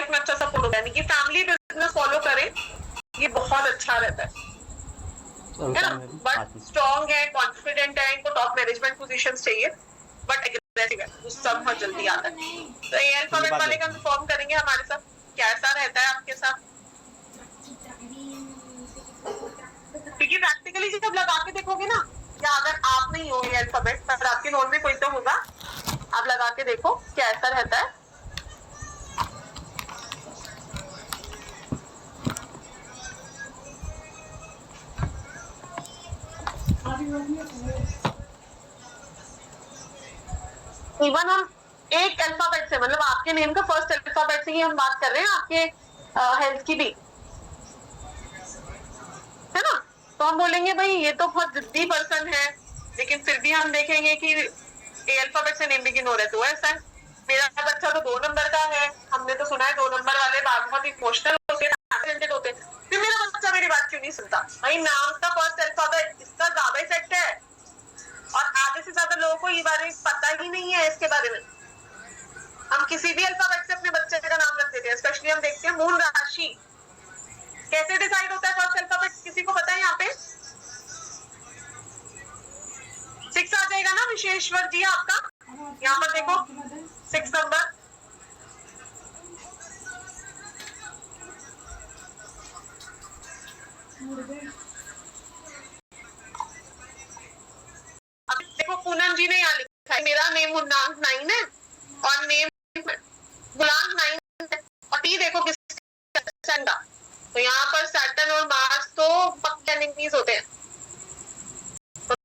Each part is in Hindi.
में अच्छा सपोर्ट होगा, यानी कि फैमिली बिजनेस फॉलो करें, ये बहुत अच्छा रहता है ना। बट स्ट्रॉन्ग है, कॉन्फिडेंट है, इनको टॉप मैनेजमेंट पोजीशन चाहिए, बट एग्रेसिव है, गुस्सा बहुत जल्दी आता है। तो ये अल्फाबेट वाले कंफर्म करेंगे हमारे साथ कैसा रहता है आपके साथ, क्योंकि प्रैक्टिकली जब लगा के देखोगे ना, या अगर आप नहीं हो ये अल्फाबेट पर आपके नोन में कोई तो होगा, आप लगा के देखो कैसा रहता है। इवन हम एक अल्फाबेट से, मतलब आपके नेम का फर्स्ट अल्फाबेट से ही हम बात कर रहे हैं आपके हेल्थ की भी, है ना। तो हम बोलेंगे भाई ये तो बहुत जिद्दी पर्सन है, लेकिन फिर भी हम देखेंगे कि ए अल्फाबेट से नेम बिगिन हो रहा है, तो ऐसा है। मेरा बच्चा तो 2 नंबर का है, हमने तो सुना है 2 नंबर वाले बहुत इमोशनल होते हैं, फिर मेरा बच्चा मेरी बात क्यों नहीं सुनता? भाई नाम का फर्स्ट अल्फाबेट इसका ज्यादा इफेक्ट है, और आधे से ज्यादा लोगों को ये बारे में पता ही नहीं है इसके बारे में। हम किसी भी अल्फाबेट से अपने बच्चे का नाम रख देते हैं, स्पेशली हम देखते हैं मूल राशि कैसे डिसाइड होता है फर्स्ट अल्फाबेट, किसी को पता है? यहाँ पे 6 आ जाएगा ना विशेश्वर जी आपका, यहाँ पर देखो 6 नंबर। अब देखो पूनम जी ने यहाँ लिखा है मेरा नेम मुन्नांक 9 है और नेम गुलाम 9 है, और टी देखो किस का, तो यहाँ पर सैटर्न और मार्स तो पक्के एनिमीज होते हैं। तो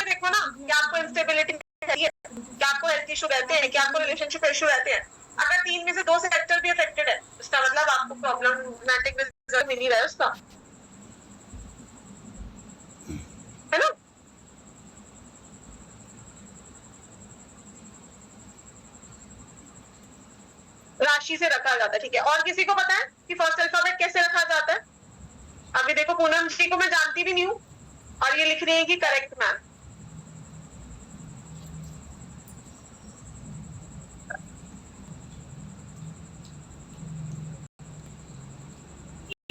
देखो ना कि आपको इंस्टेबिलिटी है, क्या आपको हेल्थ इशू रहते हैं, क्या आपको रिलेशनशिप इशू रहते हैं। अगर 3 में से 2 सेक्टर भी अफेक्टेड है, इसका मतलब आपको प्रॉब्लमैटिक रिजल्ट मिल ही रहा है उसका, है ना। राशि से रखा जाता है, ठीक है। और किसी को पता है कि फर्स्ट अल्फाबेट कैसे रखा जाता है? अभी देखो पूनम जी को मैं जानती भी नहीं हूँ और ये लिख रही है कि करेक्ट मैम।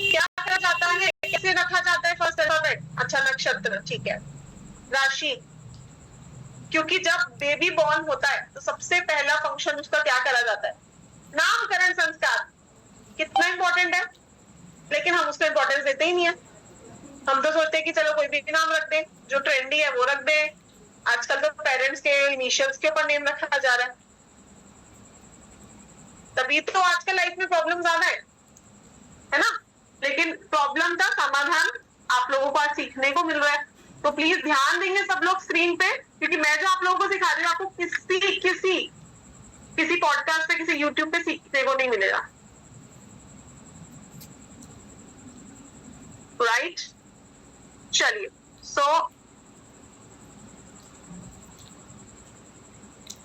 क्या करा जाता है, कैसे रखा जाता है फर्स्ट अल्फाबेट? अच्छा नक्षत्र, ठीक है। राशि, क्योंकि जब बेबी बॉर्न होता है तो सबसे पहला फंक्शन उसका क्या करा जाता है? नामकरण संस्कार। कितना इंपॉर्टेंट है, लेकिन हम उसको इंपॉर्टेंस देते ही नहीं है। हम तो सोचते हैं कि चलो कोई भी नाम रख दे, जो ट्रेंडी है वो रख दे। आजकल तो पेरेंट्स के इनिशियल्स के ऊपर नेम रखा जा रहा है, तभी तो आजकल लाइफ में प्रॉब्लम ज्यादा है ना। लेकिन प्रॉब्लम का समाधान आप लोगों को आज सीखने को मिल रहा है, तो प्लीज ध्यान देंगे सब लोग स्क्रीन पे, क्योंकि मैं जो आप लोगों को सिखा रही हूँ आपको किसी पॉडकास्ट पे, किसी यूट्यूब पे सीखने को नहीं मिलेगा, राइट। चलिए, सो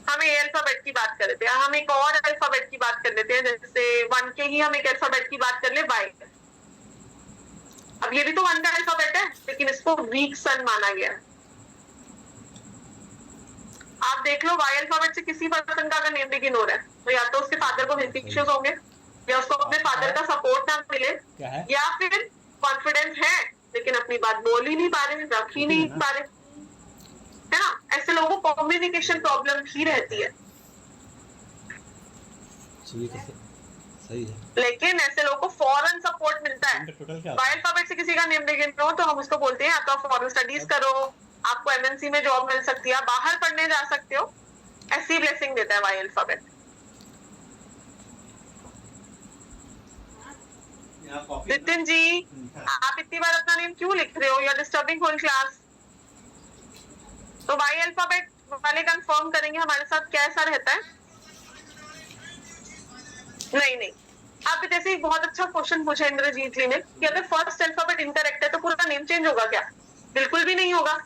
हम ए अल्फाबेट की बात कर लेते हैं, हम एक और अल्फाबेट की बात कर लेते हैं, जैसे 1 के ही हम एक अल्फाबेट की बात कर ले, वाई। अब ये भी तो 1 का अल्फाबेट है, लेकिन इसको वीक सन माना गया। आप देख लो वाई अल्फाबेट से किसी पर्सन का अगर नेम बिगिन हो रहा है, तो या तो उसके फादर को हेल्थ इश्यूज होंगे, या उसको अपने फादर का सपोर्ट ना मिले, या फिर कॉन्फिडेंस है लेकिन अपनी बात बोल ही नहीं पा रहे, रख ही नहीं पा रहे, है ना। ऐसे लोगों को कम्युनिकेशन प्रॉब्लम ही रहती है। सही है, लेकिन ऐसे लोगों को फॉरेन सपोर्ट मिलता है। वाई अल्फाबेट से किसी का नेम बिगिन हो तो हम उसको बोलते हैं या तो आप फॉरेन स्टडीज करो, आपको एमएनसी में जॉब मिल सकती है, बाहर पढ़ने जा सकते हो, ऐसी ब्लेसिंग देता है वाई अल्फाबेट। नितिन जी, आप इतनी बार अपना नेम क्यों लिख रहे हो? You are disturbing whole class. तो वाई अल्फाबेट वाले कंफर्म करेंगे हमारे साथ कैसा रहता है। नहीं, आप जैसे बहुत अच्छा क्वेश्चन पूछा इंद्रजीत जी ने कि अगर फर्स्ट अल्फाबेट इनकरेक्ट है तो पूरा नेम चेंज होगा क्या? बिल्कुल भी नहीं होगा।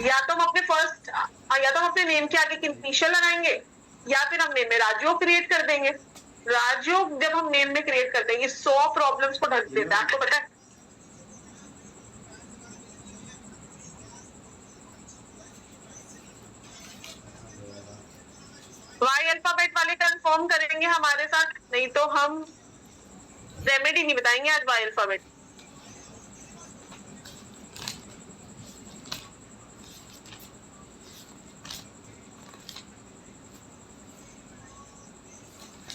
या तो हम अपने नेम के आगे इनिशियल लगाएंगे, या फिर हम नेम में राजयोग क्रिएट कर देंगे। राजयोग जब हम नेम में क्रिएट कर देंगे 100 प्रॉब्लम्स को ढक देता है, आपको पता है। वाई अल्फाबेट वाले कंफर्म करेंगे हमारे साथ, नहीं तो हम रेमेडी नहीं बताएंगे आज वाई अल्फाबेट।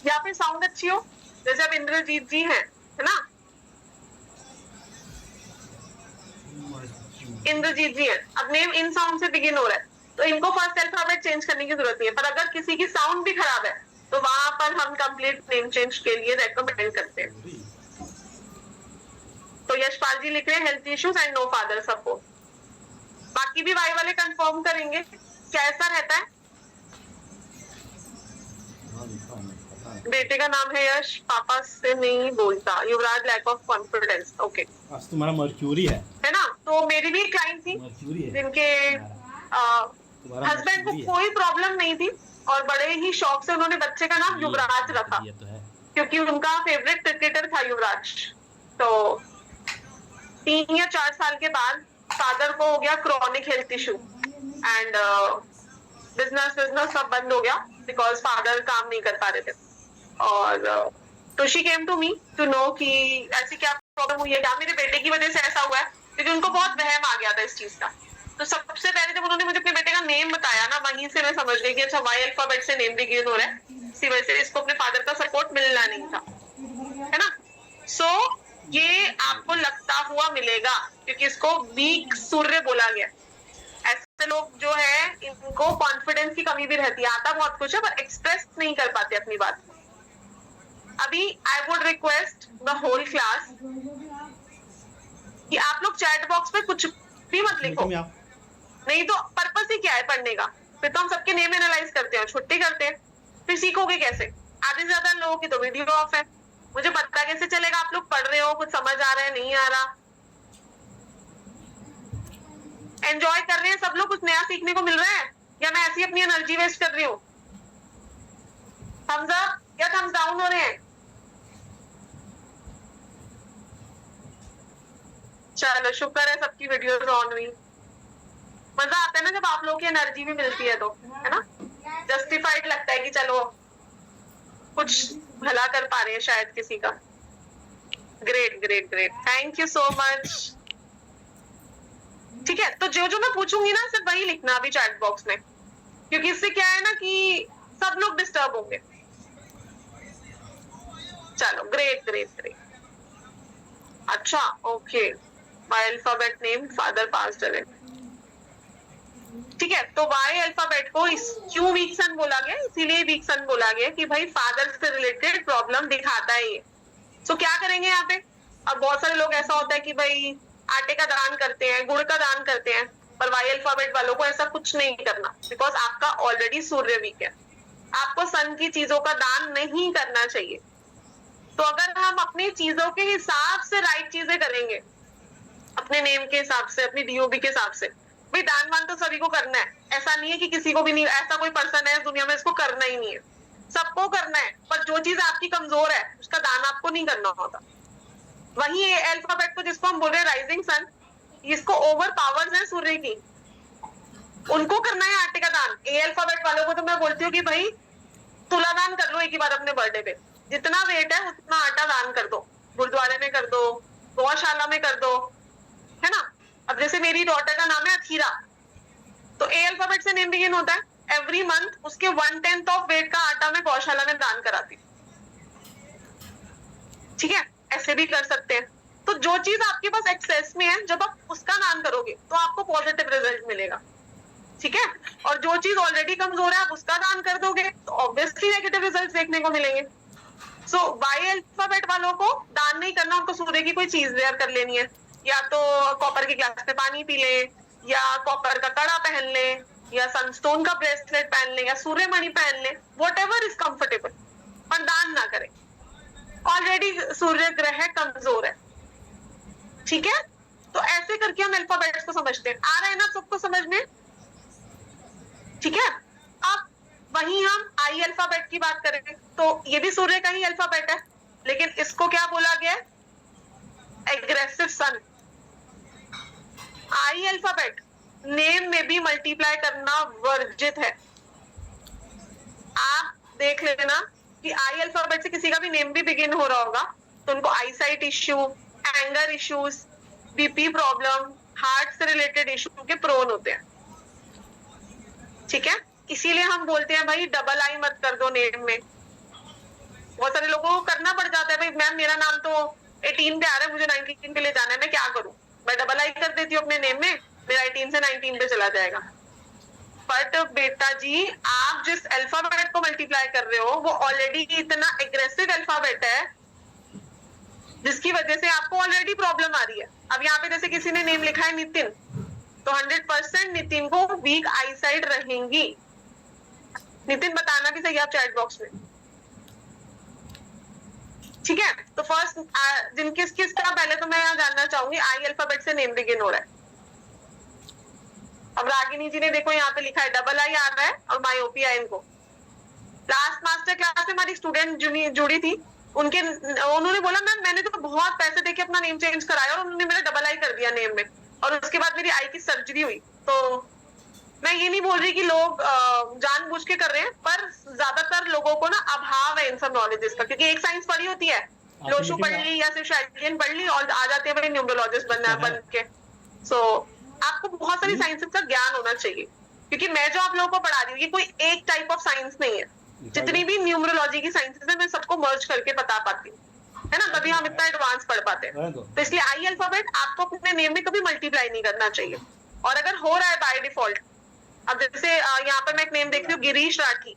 या फिर साउंड अच्छी हो, जैसे अब इंद्रजीत जी हैं, है ना, इंद्रजीत जी हैं, अब नेम इन साउंड से बिगिन हो रहा है, तो इनको फर्स्ट अल्फाबेट चेंज करने की जरूरत नहीं है। पर अगर किसी की साउंड भी खराब है तो वहां पर हम कंप्लीट नेम चेंज के लिए रेकमेंड करते हैं। तो यशपाल जी लिख रहे हैं health issues and no father support. बाकी भी वाई वाले कंफर्म करेंगे कैसा रहता है। बेटे का नाम है यश, पापा से नहीं बोलता, युवराज लैक ऑफ कॉन्फिडेंस। ओके, आज तुम्हारा मर्क्यूरी है ना। तो मेरी भी एक क्लाइंट थी मर्क्यूरी है, जिनके हस्बैंड को कोई प्रॉब्लम नहीं थी और बड़े ही शौक से उन्होंने बच्चे का नाम युवराज रखा, ये तो है। क्योंकि उनका फेवरेट क्रिकेटर था युवराज। तो 3 या 4 साल के बाद फादर को हो गया chronic health issue and business सब बंद हो गया बिकॉज फादर काम नहीं कर पा रहे थे। और तो she came to me to know कि ऐसी क्या प्रॉब्लम हुई है, क्या मेरे बेटे की वजह से ऐसा हुआ है, क्योंकि उनको बहुत वहम आ गया था इस चीज का। तो सबसे पहले जब उन्होंने मुझे अपने बेटे का नेम बताया ना, वहीं से मैं समझ गई कि अच्छा वाई अल्फाबेट से नेम बिगिन हो रहा है, इसी वजह से इसको अपने फादर का सपोर्ट मिलना नहीं था, है ना। सो ये आपको लगता हुआ मिलेगा क्योंकि इसको वीक सूर्य बोला गया। ऐसे लोग जो है इनको कॉन्फिडेंस की कमी भी रहती है, आता बहुत कुछ है पर एक्सप्रेस नहीं कर पाते अपनी बात। अभी I would request the whole class कि आप लोग चैट बॉक्स में कुछ भी मत लिखो, नहीं तो पर्पस ही क्या है पढ़ने का। फिर तो हम सबके नेम एनालाइज करते हैं, छुट्टी करते हैं, फिर सीखोगे कैसे। आधे से ज्यादा लोगों की तो वीडियो ऑफ है, मुझे पता कैसे चलेगा आप लोग पढ़ रहे हो, कुछ समझ आ रहा है नहीं आ रहा। एंजॉय कर रहे हैं सब लोग, कुछ नया सीखने को मिल रहा है, या मैं ऐसी अपनी एनर्जी वेस्ट कर रही हूँ। थम्स अप या थम्स डाउन हो रहे हैं। चलो शुक्र है सबकी वीडियोस ऑन हुई। मजा आता है ना जब आप लोगों की एनर्जी भी मिलती है, तो है ना, जस्टिफाइड लगता है कि चलो कुछ भला कर पा रहे हैं शायद किसी का। Great great great, thank you so much. ठीक है, तो जो जो मैं पूछूंगी ना सिर्फ वही लिखना अभी चैट बॉक्स में, क्योंकि इससे क्या है ना कि सब लोग डिस्टर्ब होंगे। चलो ग्रेट ग्रेट ग्रेट। अच्छा okay, Y alphabet name father passed away. ठीक है, तो वाई अल्फाबेट को क्यों वीक सन बोला गया, इसीलिए वीक सन बोला गया कि भाई फादर से रिलेटेड प्रॉब्लम दिखाता है ये। तो क्या करेंगे यहाँ पे। अब बहुत सारे लोग ऐसा होता है कि भाई आटे का दान करते हैं, गुड़ का दान करते हैं, पर वाई अल्फाबेट वालों को ऐसा कुछ नहीं करना, बिकॉज आपका ऑलरेडी सूर्य वीक है। आपको सन की चीजों का दान नहीं करना चाहिए। तो अगर हम अपनी चीजों के हिसाब से राइट चीजें करेंगे, अपने नेम के हिसाब से, अपनी डीओबी के हिसाब से, भाई दान वान तो सभी को करना है, ऐसा नहीं है कि किसी को भी नहीं, ऐसा कोई पर्सन है दुनिया में इसको करना ही नहीं है, सबको करना है। पर जो चीज आपकी कमजोर है उसका दान आपको नहीं करना होता। वही अल्फाबेट को जिसको हम बोल रहे हैं राइजिंग सन, इसको ओवर पावर्स है सूर्य की, उनको करना है आटे का दान। ए अल्फाबेट वालों को तो मैं बोलती हूँ कि भाई तुला दान कर लो एक ही बार अपने बर्थडे पे, जितना वेट है उतना आटा दान कर दो, गुरुद्वारे में कर दो, गौशाला में कर दो, है ना। अब जैसे मेरी डॉटर का नाम है अथीरा, तो ए अल्फाबेट से नेम बिगिन होता है। एवरी मंथ उसके 1/10 ऑफ वेट का आटा मैं गौशाला में दान कराती। ठीक है, ऐसे भी कर सकते हैं। तो जो चीज आपके पास एक्सेस में है, जब आप उसका दान करोगे तो आपको पॉजिटिव रिजल्ट मिलेगा। ठीक है, और जो चीज ऑलरेडी कमजोर है आप उसका दान कर दोगे तो ऑब्वियसली नेगेटिव रिजल्ट देखने को मिलेंगे। सो वाई अल्फाबेट वालों को दान नहीं करना, उनको सूर्य की कोई चीज वेयर कर लेनी है, या तो कॉपर के ग्लास में पानी पी ले, या कॉपर का कड़ा पहन ले, या सनस्टोन का ब्रेसलेट पहन ले, या सूर्यमणि पहन ले, व्हाटएवर इज कंफर्टेबल, पर दान ना करें। ऑलरेडी सूर्य ग्रह कमजोर है। ठीक है, तो ऐसे करके हम अल्फाबेट्स को समझते हैं। आ रहा है ना सबको समझ में। ठीक है, अब वहीं हम आई अल्फाबेट की बात करें तो ये भी सूर्य का ही अल्फाबेट है, लेकिन इसको क्या बोला गया है, एग्रेसिव सन। आई अल्फाबेट नेम में भी मल्टीप्लाई करना वर्जित है। आप देख लेना कि आई अल्फाबेट से किसी का भी नेम भी बिगिन हो रहा होगा तो उनको eye sight issue, anger issues, BP problem, heart से रिलेटेड इश्यू के प्रोन होते हैं। ठीक है, इसीलिए हम बोलते हैं भाई डबल आई मत कर दो नेम में। बहुत सारे लोगों को करना पड़ जाता है, भाई मैम मेरा नाम तो 18 पे आ रहा है, मुझे 19 पे ले जाना है, मैं क्या करूं? मैं डबल आई कर देती हूँ अपने नेम में, मेरा 18 से 19 पे चला जाएगा। बट बेटा जी, आप जिस अल्फाबेट को मल्टीप्लाई कर रहे हो वो ऑलरेडी इतना एग्रेसिव अल्फाबेट है जिसकी वजह से आपको ऑलरेडी प्रॉब्लम आ रही है। अब यहाँ पे जैसे किसी ने नेम लिखा है नितिन, तो 100% नितिन को वीक आई साइड रहेंगी। नितिन बताना भी सही आप चैट बॉक्स में। ठीक है, तो फर्स्ट जिन किस का पहले तो मैं यहाँ जानना चाहूंगी आई अल्फाबेट से नेम बिगिन हो रहा है। अब रागिनी जी ने देखो यहाँ पे लिखा है डबल आई आ रहा है और मायोपिया इनको। लास्ट मास्टर क्लास में हमारी स्टूडेंट जुड़ी थी, उन्होंने बोला मैम मैंने तो बहुत पैसे देके अपना नेम चेंज कराया और उन्होंने मेरा डबल आई कर दिया नेम में, और उसके बाद मेरी आई की सर्जरी हुई। तो मैं ये नहीं बोल रही कि लोग जानबूझ के कर रहे हैं, पर ज्यादातर लोगों को ना अभाव है इन सब नॉलेजेस का, क्योंकि एक साइंस पढ़ी होती है, लोशु पढ़ ली या सिर्फ शाइलियन पढ़ ली और आ जाते हैं भाई न्यूमरोलॉजिस्ट बन के। सो आपको बहुत सारी साइंसेस का ज्ञान होना चाहिए, क्योंकि मैं जो आप लोगों को पढ़ा रही हूँ ये कोई एक टाइप ऑफ साइंस नहीं है। जितनी भी न्यूमरोलॉजी की साइंसेस है मैं सबको मर्ज करके बता पाती हूँ, है ना, तभी हम इतना एडवांस पढ़ पाते हैं। तो इसलिए आई अल्फाबेट आपको अपने नेम में कभी मल्टीप्लाई नहीं करना चाहिए, और अगर हो रहा है बाय डिफॉल्ट, अब जैसे यहाँ पर मैं एक नेम देख रही हूँ गिरीश राठी,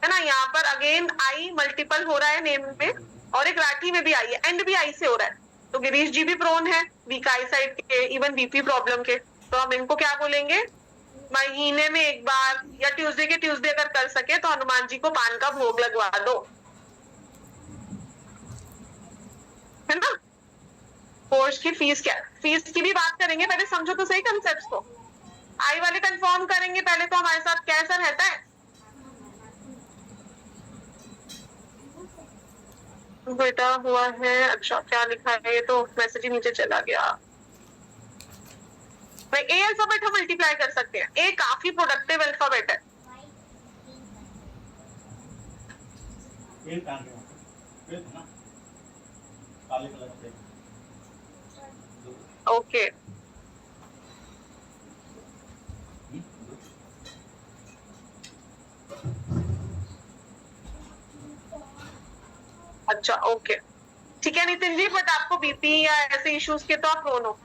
है ना, यहाँ पर अगेन आई मल्टीपल हो रहा है नेम में, और एक राठी में भी आई है, एंड भी आई से हो रहा है, तो गिरीश जी भी प्रोन है वीक आई साइड के, इवन बीपी प्रॉब्लम के। तो हम इनको क्या बोलेंगे, महीने में एक बार या ट्यूसडे के ट्यूसडे अगर कर सके तो हनुमान जी को पान का भोग लगवा दो, है ना। कोर्स की फीस क्या, फीस की भी बात करेंगे, पहले समझो तो सही कंसेप्ट्स को। आई वाले कंफर्म करेंगे पहले तो हमारे साथ कैसा रहता है। बेटा हुआ है, अच्छा क्या लिखा है, ये तो मैसेज ही नीचे चला गया। भाई ए अल्फाबेट हम मल्टीप्लाई कर सकते हैं, ए काफी प्रोडक्टिव अल्फाबेट है। ओके अच्छा ओके ठीक है नितिन जी, बट आपको बीपी या ऐसे इश्यूज के तो आप प्रोन हो।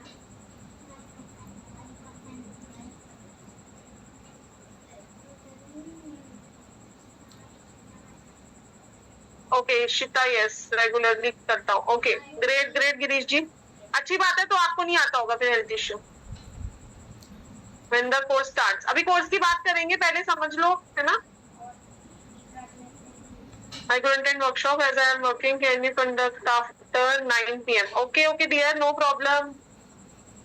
ओके शिता, यस रेगुलरली करता हूँ। ओके ग्रेट ग्रेट गिरीश जी, अच्छी बात है, तो आपको नहीं आता होगा फिर health issue. When the course starts, अभी कोर्स की बात करेंगे, पहले समझ लो, है ना। I could attend workshop as I am working. Can you conduct after 9 PM? Okay, okay dear, no problem.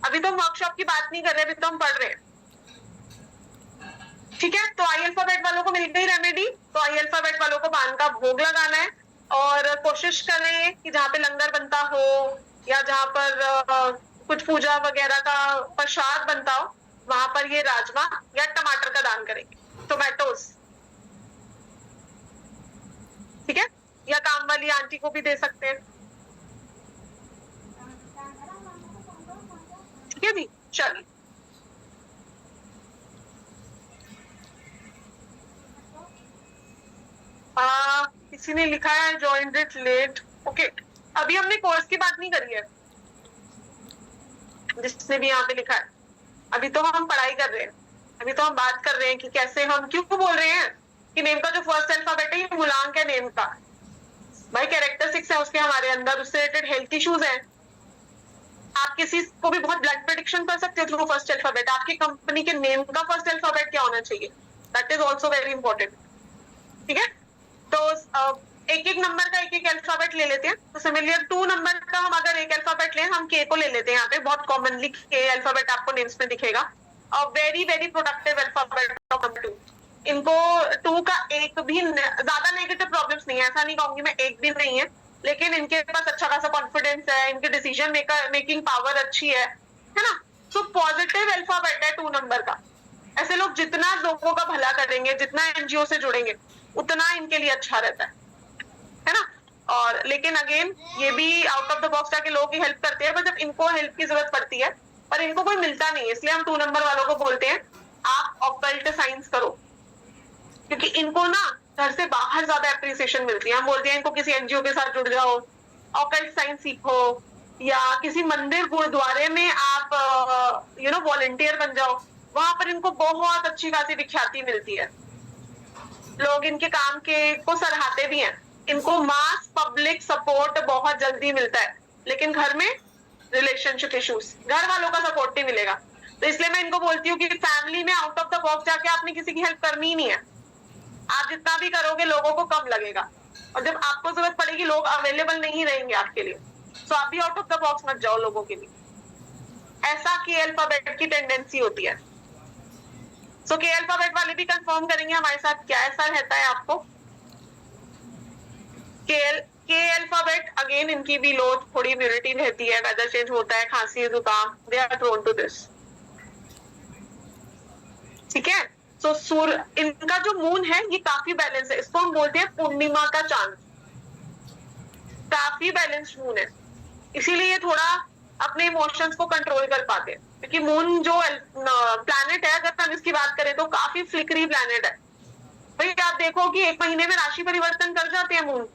अभी तो हम वर्कशॉप की बात नहीं कर रहे, अभी तो हम पढ़ रहे हैं। ठीक है, तो आई अल्फाबेट वालों को मिल गई रेमेडी, तो आई अल्फाबेट वालों को पान का भोग लगाना है, और कोशिश करें कि जहाँ पे लंगर बनता हो या जहाँ पर कुछ पूजा वगैरह का प्रसाद बनता हो, वहां पर ये राजमा या टमाटर का दान करेंगे, टोमेटोज। ठीक है, या काम वाली आंटी को भी दे सकते हैं। ठीक है जी, चलिए। किसी ने लिखा है जॉइंड इट लेट। ओके, अभी हमने कोर्स की बात नहीं करी है, जिसने भी यहाँ पे लिखा है, अभी तो हम पढ़ाई कर रहे हैं, अभी तो हम बात कर रहे हैं कि कैसे हम क्यों बोल रहे हैं कि नेम का जो फर्स्ट अल्फाबेट है ये मूलांक है नेम का। भाई कैरेक्टरिस्टिक्स है उसके हमारे अंदर, उससे रिलेटेड हेल्थ इश्यूज है। आप किसी को भी बहुत ब्लड प्रेडिक्शन कर सकते हो थ्रू फर्स्ट अल्फाबेट, आपकी कंपनी के नेम का फर्स्ट अल्फाबेट क्या होना चाहिए, that is also very important. ठीक है, तो एक एक नंबर का एक एक अल्फाबेट ले लेते हैं। तो सिमिलर 2 नंबर का हम अगर एक अल्फाबेट लें, हम के को ले लेते हैं, यहाँ पे बहुत कॉमनली के अल्फाबेट आपको नेम्स में दिखेगा, और very very productive alphabet number 2। इनको 2 का एक भी ज्यादा नेगेटिव प्रॉब्लम्स नहीं है, ऐसा नहीं कहूंगी मैं, एक भी नहीं है, लेकिन इनके पास अच्छा खासा कॉन्फिडेंस है, इनके डिसीजन मेकिंग पावर अच्छी है ना। तो पॉजिटिव अल्फाबेट है 2 नंबर का। ऐसे लोग जितना लोगों का भला करेंगे, जितना एनजीओ से जुड़ेंगे, उतना इनके लिए अच्छा रहता है ना। और लेकिन अगेन ये भी आउट ऑफ द बॉक्स जाके लोगों की हेल्प करते हैं, पर जब इनको हेल्प की जरूरत पड़ती है पर इनको कोई मिलता नहीं है, इसलिए हम 2 नंबर वालों को बोलते हैं आप ऑकल्ट साइंस करो, क्योंकि इनको ना घर से बाहर ज्यादा एप्रिसिएशन मिलती है। हम बोलते हैं इनको किसी एनजीओ के साथ जुड़ जाओ, ऑकल्ट साइंस सीखो, या किसी मंदिर गुरुद्वारे में आप वॉलंटियर बन जाओ, वहां पर इनको बहुत अच्छी खासी विख्याति मिलती है, लोग इनके काम के को सराहते भी हैं, इनको मास पब्लिक सपोर्ट बहुत जल्दी मिलता है। लेकिन घर में रिलेशनशिप इश्यूज, घर वालों का सपोर्ट नहीं मिलेगा। तो इसलिए मैं इनको बोलती हूँ कि फैमिली में आउट ऑफ द बॉक्स जाके आपने किसी की हेल्प करनी ही नहीं है। आप जितना भी करोगे लोगों को कम लगेगा, और जब आपको जरूरत पड़ेगी लोग अवेलेबल नहीं रहेंगे आपके लिए, तो आप भी आउट ऑफ द बॉक्स मत जाओ लोगों के लिए। ऐसा के अल्फाबेट की टेंडेंसी होती है। सो के अल्फाबेट वाले भी कंफर्म करेंगे हमारे साथ क्या ऐसा रहता है आपको। के अल्फाबेट अगेन इनकी भी लो थोड़ी इम्यूनिटी रहती है, वेदर चेंज होता है, खांसी जुकाम, they are prone to this. ठीक है, सो सूर्य इनका जो मून है ये काफी बैलेंस है, इसको हम बोलते हैं पूर्णिमा का चांद, काफी बैलेंस्ड मून है, इसीलिए ये थोड़ा अपने इमोशंस को कंट्रोल कर पाते हैं। क्योंकि मून जो प्लैनेट है, अगर हम इसकी बात करें तो काफी फ्लिकरी प्लैनेट है। भाई आप देखो कि 1 महीने में राशि परिवर्तन कर जाते हैं मून,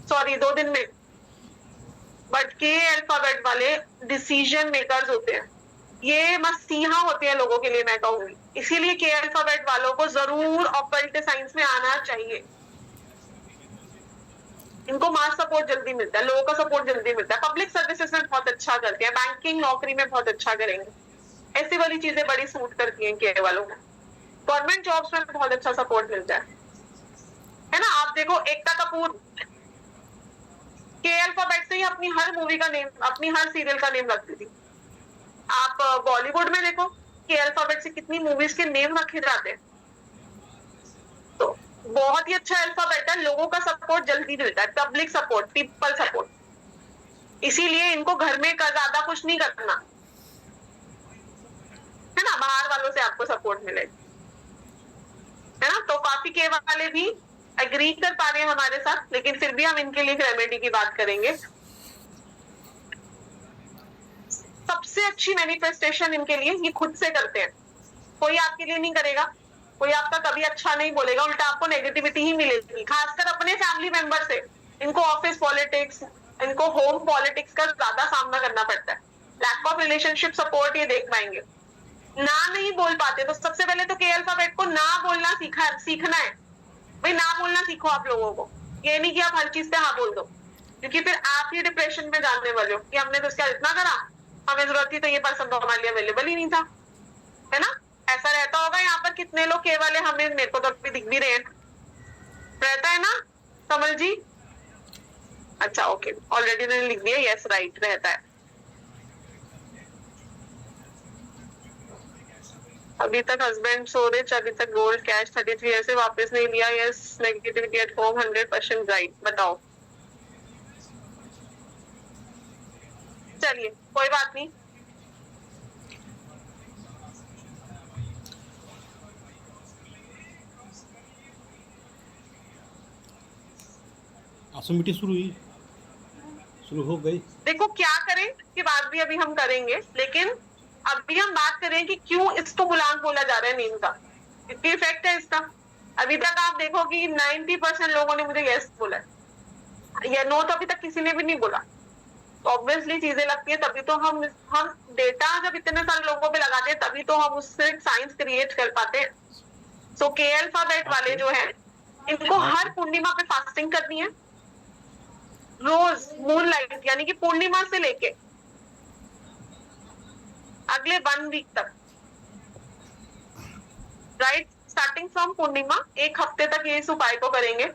सॉरी 2 दिन में, बट के अल्फाबेट वाले डिसीजन मेकर्स होते हैं, ये मसीहा होते हैं लोगों के लिए, मैं कहूंगी। इसीलिए के अल्फाबेट वालों को जरूर ऑकल्ट साइंस में आना चाहिए। इनको मास सपोर्ट जल्दी मिलता है, लोगों का सपोर्ट जल्दी मिलता है, पब्लिक सर्विसेज में बहुत अच्छा करते हैं, बैंकिंग नौकरी में बहुत अच्छा करेंगे, ऐसी वाली चीजें बड़ी सूट करती हैं के वालों को। गवर्नमेंट जॉब्स में बहुत अच्छा सपोर्ट मिलता है ना। आप देखो एकता कपूर के अल्फाबेट से ही अपनी हर मूवी का नेम, अपनी हर सीरियल का नेम रखती थी। आप बॉलीवुड में देखो के अल्फाबेट से कितनी मूवीज के नेम रखे जाते हैं। तो बहुत ही अच्छा अल्फाबेट है, लोगों का सपोर्ट जल्दी मिलता है, पब्लिक सपोर्ट, पीपल सपोर्ट। इसीलिए इनको घर में ज्यादा कुछ नहीं करना है ना, बाहर वालों से आपको सपोर्ट मिलेगा, है ना। तो काफी के वाले भी एग्री कर पा रहे हैं हमारे साथ, लेकिन फिर भी हम इनके लिए रेमेडी की बात करेंगे। सबसे अच्छी मैनिफेस्टेशन इनके लिए ये खुद से करते हैं, कोई आपके लिए नहीं करेगा, कोई आपका कभी अच्छा नहीं बोलेगा, उल्टा आपको नेगेटिविटी ही मिलेगी, खासकर अपने फैमिली मेंबर से। इनको ऑफिस पॉलिटिक्स, इनको होम पॉलिटिक्स का ज्यादा सामना करना पड़ता है, लैक ऑफ रिलेशनशिप सपोर्ट ये देख पाएंगे। ना नहीं बोल पाते, तो सबसे पहले तो के अल्फाबेट को ना बोलना सीखना है। भाई ना बोलना सीखो आप लोगों को, ये नहीं कि आप हर चीज पे हाँ बोल दो, क्योंकि फिर आप ही डिप्रेशन में जाने वाले हो कि हमने तो इसका इतना करा, हमें जरूरत थी तो ये पर्सन तो हमारे लिए अवेलेबल ही नहीं था, है ना। ऐसा रहता होगा यहाँ पर, कितने लोग के वाले हमें, मेरे को तो अभी दिख भी रहे हैं, रहता है ना कमल जी। अच्छा ओके, ऑलरेडी मैंने लिख दिया, यस राइट रहता है। अभी तक हस्बैंड सो रिच, अभी तक गोल्ड कैश 33 ऐसे वापस नहीं लिया, yes negativity at home 100% right. बताओ, चलिए कोई बात नहीं। आंसू मीटिंग शुरू हो गई। देखो क्या करें की बात भी अभी हम करेंगे, लेकिन अभी हम बात करें कि क्यों इसको बुलांग बोला जा रहा है नींद का, इतनी इफेक्ट है इसका। अभी तक आप देखो कि 90% लोगों ने मुझे यस बोला है, या नो तो अभी तक किसी ने भी नहीं बोला। तो ऑब्वियसली चीजें लगती है, तभी तो हम डेटा जब इतने सारे लोगों पे लगाते हैं तभी तो हम उससे साइंस क्रिएट कर पाते हैं। सो के अल्फाबेट वाले जो है, इनको हर पूर्णिमा पे फास्टिंग करनी है, रोज मून लाइट यानी कि पूर्णिमा से लेके अगले 1 वीक तक, राइट, स्टार्टिंग फ्रॉम पूर्णिमा 1 हफ्ते तक ये इस उपाय को करेंगे।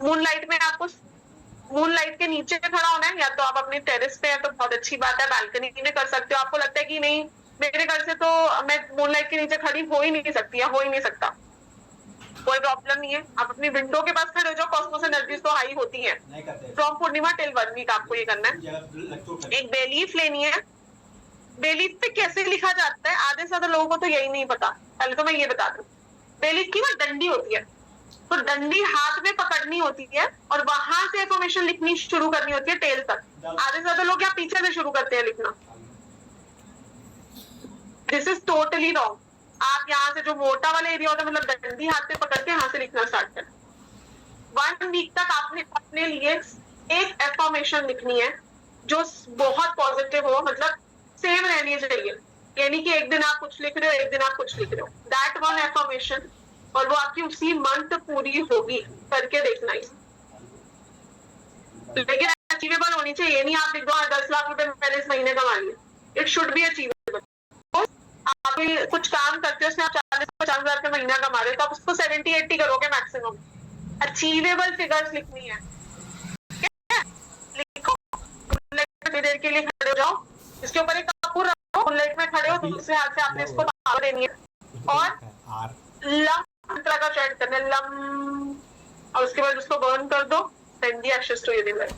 मून लाइट में आपको मून लाइट के नीचे खड़ा होना है, या तो आप अपने टेरेस पे है तो बहुत अच्छी बात है, बालकनी में कर सकते हो। आपको लगता है कि नहीं मेरे घर से तो मैं मून लाइट के नीचे खड़ी हो ही नहीं सकती या हो ही नहीं सकता, कोई प्रॉब्लम नहीं है, आप अपनी विंडो के पास खड़े हो जाओ, कॉस्मोस एनर्जीज तो हाई होती है। फ्रॉम पूर्णिमा टिल 1 वीक आपको ये करना है। एक बेलीफ लेनी है, बेलीफ पे कैसे लिखा जाता है आधे से ज्यादा लोगों को तो यही नहीं पता, पहले तो मैं ये बता दूं। बेलिक की ना डंडी होती है, तो डंडी हाथ में पकड़नी होती है और वहां से एफर्मेशन लिखनी शुरू करनी होती है टेल तक। आधे से ज्यादा लोग यहाँ पीछे से शुरू करते हैं लिखना। This is totally wrong. आप यहाँ से जो मोटा वाला एरिया होता है, मतलब डंडी हाथ में पकड़ के यहाँ से लिखना स्टार्ट करें। 1 वीक तक आपने अपने लिए एक एफर्मेशन लिखनी है जो बहुत पॉजिटिव हो, मतलब सेम रहनी चाहिए। यानी कि एक दिन आप कुछ लिख रहे हो, एक दिन आप कुछ लिख रहे हो, दैट वन एफर्मेशन, और वो आपकी उसी मंथ पूरी होगी। करके देखना ही, लेकिन अचीवेबल होनी चाहिए। ये नहीं आप लिख दो 10 लाख रुपए मैंने इस महीने कमा लिए। It should be achievable. आप कुछ काम करते हो, उसमें आप 40-50 हजार का महीना कमा रहे हो, तो आप उसको 70-80 करोगे मैक्सिमम। अचीवेबल फिगर्स लिखनी है। लिखो, देर के लिए खड़े हो जाओ, इसके ऊपर एक कपूर रखो, मूनलाइट में खड़े हो, दूसरे हाथ से आपने इसको पावर देनी है और लम मंत्र का चैंट करना है, लम, और उसके बाद उसको बर्न कर दो। Send the ashes to universe.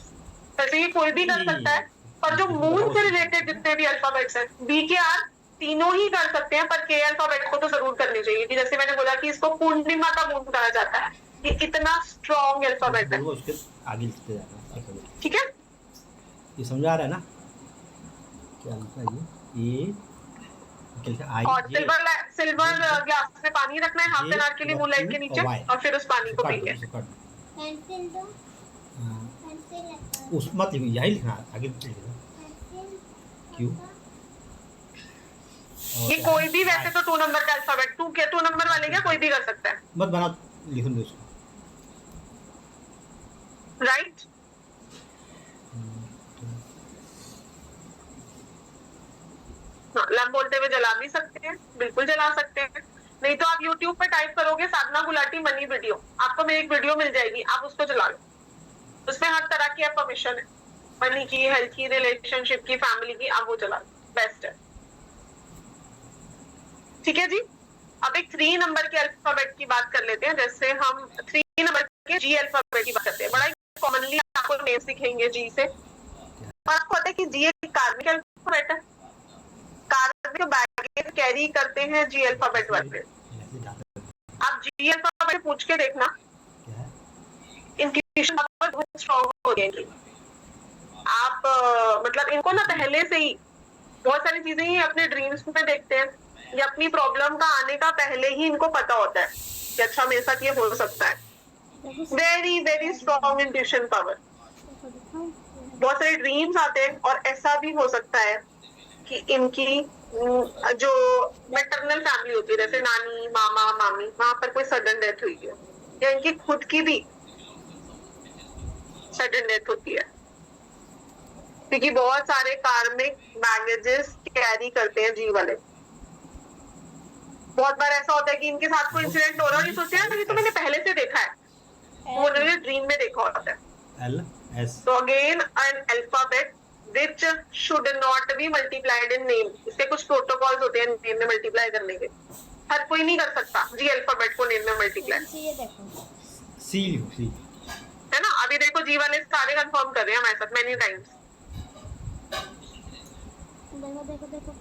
ऐसे ही कोई भी कर सकता है, पर जो मून से रिलेटेड जितने भी अल्फाबेट्स हैं, बी के आर तीनों ही कर सकते हैं, पर के अल्फाबेट को तो जरूर करनी चाहिए। कि जैसे मैंने बोला कि इसको पूर्णिमा का मून कहा जाता है, ये इतना स्ट्रॉन्ग अल्फाबेट है। उसके आगे लिखते जाना। ठीक है, ये समझ आ रहा है ना क्या लिखा ये आई और सिल्वर ग्लास में पानी रखना है हाफ एन आवर के लिए मूनलाइट के नीचे, और फिर उस पानी को पीना है। उस मत लिखो, यही लिखना आगे लिखना। क्यों ये कोई भी वैसे तो 2 नंबर का अल्फाबेट, 2 नंबर वाले क्या कोई भी कर सकता है। मत बना, लिख दो उसको। राइट, हाँ, लम बोलते हुए जला भी सकते हैं, बिल्कुल जला सकते हैं। नहीं तो आप YouTube पे टाइप करोगे साधना गुलाटी मनी वीडियो, आपको मेरी एक वीडियो मिल जाएगी, आप उसको चला लो। उसमें हर तरह की एफर्मेशन है, मनी की, हेल्थ की, रिलेशनशिप की, फैमिली की, आप वो चला लो, बेस्ट है। ठीक है जी, अब एक 3 नंबर के अल्फाबेट की बात कर लेते हैं। जैसे हम 3 नंबर के जी अल्फाबेट की बात करते हैं। बड़ा कॉमनली आपको नेम सीखेंगे जी से, और आपको पता है कि जी एक कार्बनिक अल्फाबेट है। कार्बनिक बैगेज कैरी करते हैं जी अल्फाबेट वाले। आप जी अल्फाबेट पूछ के देखना, इनकी बहुत स्ट्रॉन्ग हो जाएगी। आप मतलब इनको ना पहले से ही बहुत सारी चीजें ही अपने ड्रीम्स में देखते हैं, या अपनी प्रॉब्लम का आने का पहले ही इनको पता होता है कि अच्छा मेरे साथ ये हो सकता है। Very very strong intuition power. बहुत सारे ड्रीम्स आते हैं, और ऐसा भी हो सकता है कि इनकी जो मैटरनल फैमिली होती है, जैसे नानी, मामा, मामी, वहां पर कोई सडन डेथ हुई है, या इनकी खुद की भी सडन डेथ होती है, क्योंकि बहुत सारे कार्मिक बैगेजेस कैरी करते हैं जी वाले। बहुत बार ऐसा होता है कि इनके साथ कोई इंसिडेंट हो रहा है, ये सोचते हैं कि तो मैंने पहले से देखा है, वो उन्होंने ड्रीम में देखा होता है। L S तो again an alphabet which should not be multiplied in name। इसके कुछ प्रोटोकॉल्स होते हैं नेम में मल्टीप्लाई करने के, हर कोई नहीं कर सकता जी अल्फाबेट को नेम में मल्टीप्लाई। C लिखो, C है ना, अभी देखो जी वाले सारे कंफर्म कर रहे हैं हमारे साथ मेनी टाइम्स। देखो देखो देखो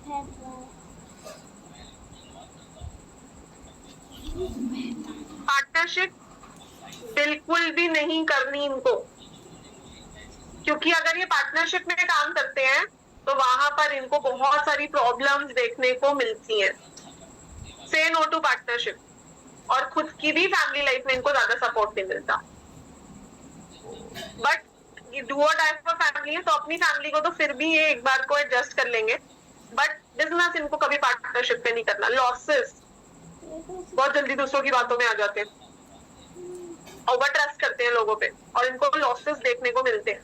पार्टनरशिप बिल्कुल भी नहीं करनी इनको, क्योंकि अगर ये पार्टनरशिप में काम करते हैं तो वहां पर इनको बहुत सारी प्रॉब्लम्स देखने को मिलती हैं। से नो टू पार्टनरशिप, और खुद की भी फैमिली लाइफ में इनको ज्यादा सपोर्ट नहीं मिलता। बट ये डू और डाई फॉर फैमिली है, तो अपनी फैमिली को तो फिर भी ये एक बार को एडजस्ट कर लेंगे, बट बिजनेस इनको कभी पार्टनरशिप पे नहीं करना। लॉसेस, बहुत जल्दी दूसरों की बातों में आ जाते हैं, ओवर ट्रस्ट करते हैं लोगों पे, और इनको लॉसेस देखने को मिलते हैं।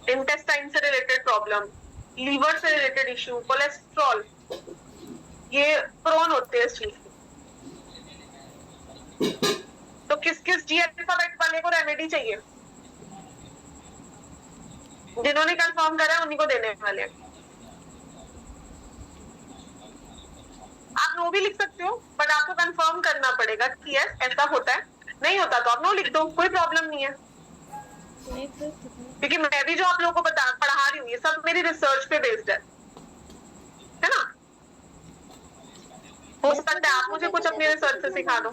इंटेस्टाइन से रिलेटेड प्रॉब्लम, लीवर से रिलेटेड इश्यू, कोलेस्ट्रॉल, ये प्रोन होते हैं इस चीज। तो किस किस जी अल्फाबेट वाले को रेमेडी चाहिए? जिन्होंने कंफर्म करा है उन्हीं को देने वाले हैं। आप नो भी लिख सकते हो, बट आपको कंफर्म करना पड़ेगा कि यस ऐसा होता है। नहीं होता तो आप नो लिख दो, कोई प्रॉब्लम नहीं है। क्योंकि मैं भी जो आप लोगों को पढ़ा रही हूँ ये सब मेरी रिसर्च पे बेस्ड है ना। हो सकता है आप मुझे कुछ अपने रिसर्च से सिखा दो।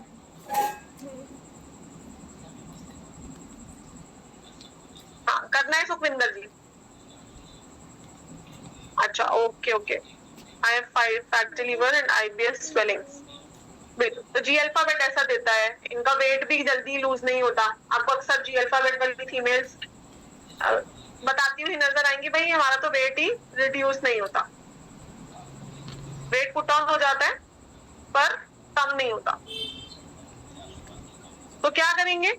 हाँ, करना है सुखविंदर जी। अच्छा, okay okay. I have 5 fatty liver and IBS swellings. तो जी अल्फाबेट ऐसा देता है, इनका वेट भी जल्दी लूज नहीं होता। आपको अक्सर जी अल्फाबेट वाली फीमेल्स बताती हुई नजर आएंगी, भाई हमारा तो वेट ही रिड्यूस नहीं होता, वेट पुट ऑन हो जाता है पर कम नहीं होता। तो क्या करेंगे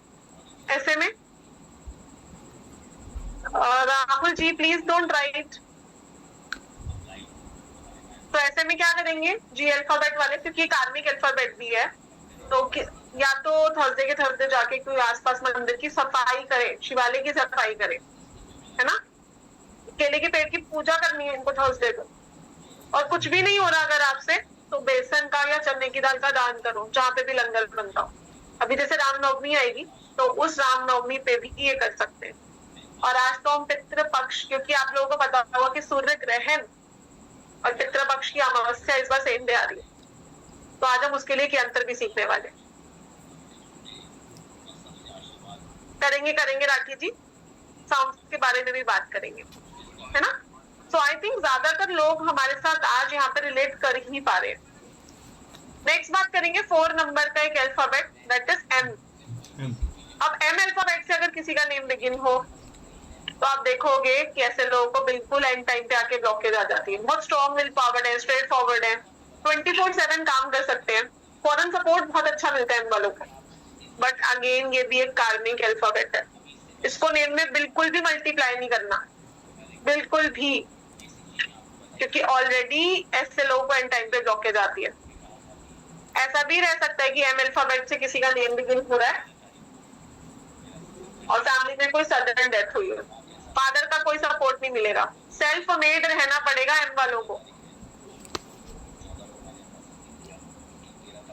ऐसे में? Rahul ji please don't write. तो ऐसे में क्या करेंगे जी अल्फाबेट वाले, क्योंकि कार्मिक अल्फाबेट भी है, तो या तो थर्सडे के थर्सडे जाके कोई आसपास मंदिर की सफाई करे, शिवालय की सफाई करे, है ना। केले के पेड़ की पूजा करनी है इनको थर्सडे को। और कुछ भी नहीं हो रहा अगर आपसे, तो बेसन का या चने की दाल का दान करो जहां पे भी लंगर बनता हो। अभी जैसे रामनवमी आएगी तो उस रामनवमी पे भी ये कर सकते हैं। और आज तो हम पितृपक्ष, क्योंकि आप लोगों को पता होगा कि सूर्य ग्रहण और पितृपक्ष की अमावस्या इस बार सेम डे आ रही है, तो आज हम उसके लिए अंतर भी सीखने वाले करेंगे राठी जी, साउंड के बारे में भी बात करेंगे, है ना। सो आई थिंक ज्यादातर लोग हमारे साथ आज यहाँ पे रिलेट कर ही पा रहे हैं। नेक्स्ट बात करेंगे 4 नंबर का एक अल्फाबेट, दैट इज एम। अब एम अल्फाबेट से अगर किसी का नेम बिगिन हो तो आप देखोगे कि ऐसे लोगों को बिल्कुल एंड टाइम पे आके ब्लॉकेज आ जाती है। बहुत स्ट्रॉन्ग विल पावर है, स्ट्रेट फॉरवर्ड है, 24/7 काम कर सकते हैं, फॉरेन सपोर्ट बहुत अच्छा मिलता है इन वालों को। बट अगेन ये भी एक कार्मिक अल्फाबेट है, इसको नेम में बिल्कुल भी मल्टीप्लाई नहीं करना, बिल्कुल भी, क्योंकि ऑलरेडी ऐसे लोगों को एंड टाइम पे ब्लॉकेज आती है। ऐसा भी रह सकता है कि एम अल्फाबेट से किसी का नेम बिगिन हो रहा है और फैमिली में कोई सडन डेथ हुई है, फादर का कोई सपोर्ट नहीं मिलेगा, सेल्फ मेड रहना पड़ेगा एम वालों को।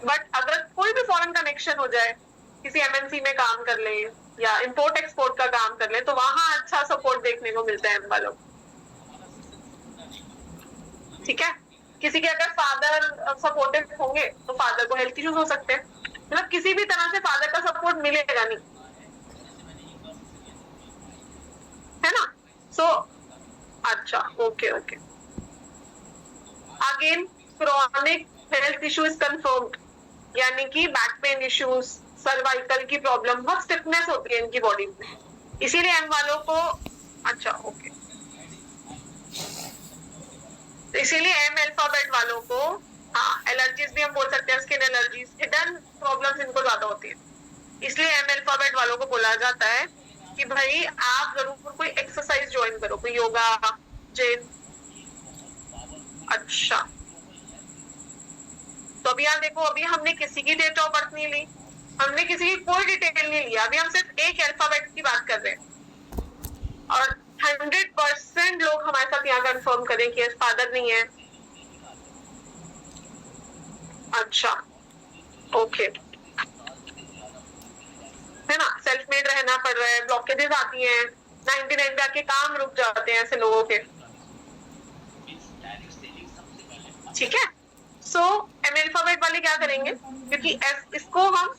बट अगर कोई भी फॉरेन कनेक्शन हो जाए, किसी एमएनसी में काम कर ले या इंपोर्ट एक्सपोर्ट का काम कर ले, तो वहां अच्छा सपोर्ट देखने को मिलता है एम वालों को। ठीक है, किसी के अगर फादर सपोर्टिव होंगे तो फादर को हेल्थ इश्यूज हो सकते हैं, मतलब किसी भी तरह से फादर का सपोर्ट मिलेगा नहीं, है ना। सो अच्छा, okay okay. Again chronic health issue is confirmed, यानी कि बैक पेन इश्यूज, सर्वाइकल की प्रॉब्लम, बहुत स्टिफनेस होती है इनकी बॉडी में, इसीलिए एम वालों को अच्छा ओके, तो इसीलिए एम अल्फाबेट वालों को हाँ एलर्जीज भी हम बोल सकते हैं, स्किन एलर्जीज, हिडन प्रॉब्लम्स इनको ज्यादा होती है, इसलिए एम अल्फाबेट वालों को बोला जाता है कि भाई आप जरूर कोई एक्सरसाइज ज्वाइन करो, कोई योगा, जिम। अच्छा, तो अभी यहाँ देखो, अभी हमने किसी की डेट ऑफ बर्थ नहीं ली, हमने किसी की कोई डिटेल नहीं लिया, अभी हम सिर्फ एक अल्फाबेट की बात कर रहे हैं और 100% लोग हमारे साथ यहाँ कंफर्म करें कि फादर नहीं है। अच्छा ओके, है ना, सेल्फ मेड रहना पड़ रहा है, ब्लॉकेजेस आती हैं, 99 पे आके काम रुक जाते हैं ऐसे लोगों के। ठीक है, सो एम अल्फाबेट वाले क्या करेंगे, क्योंकि इसको हम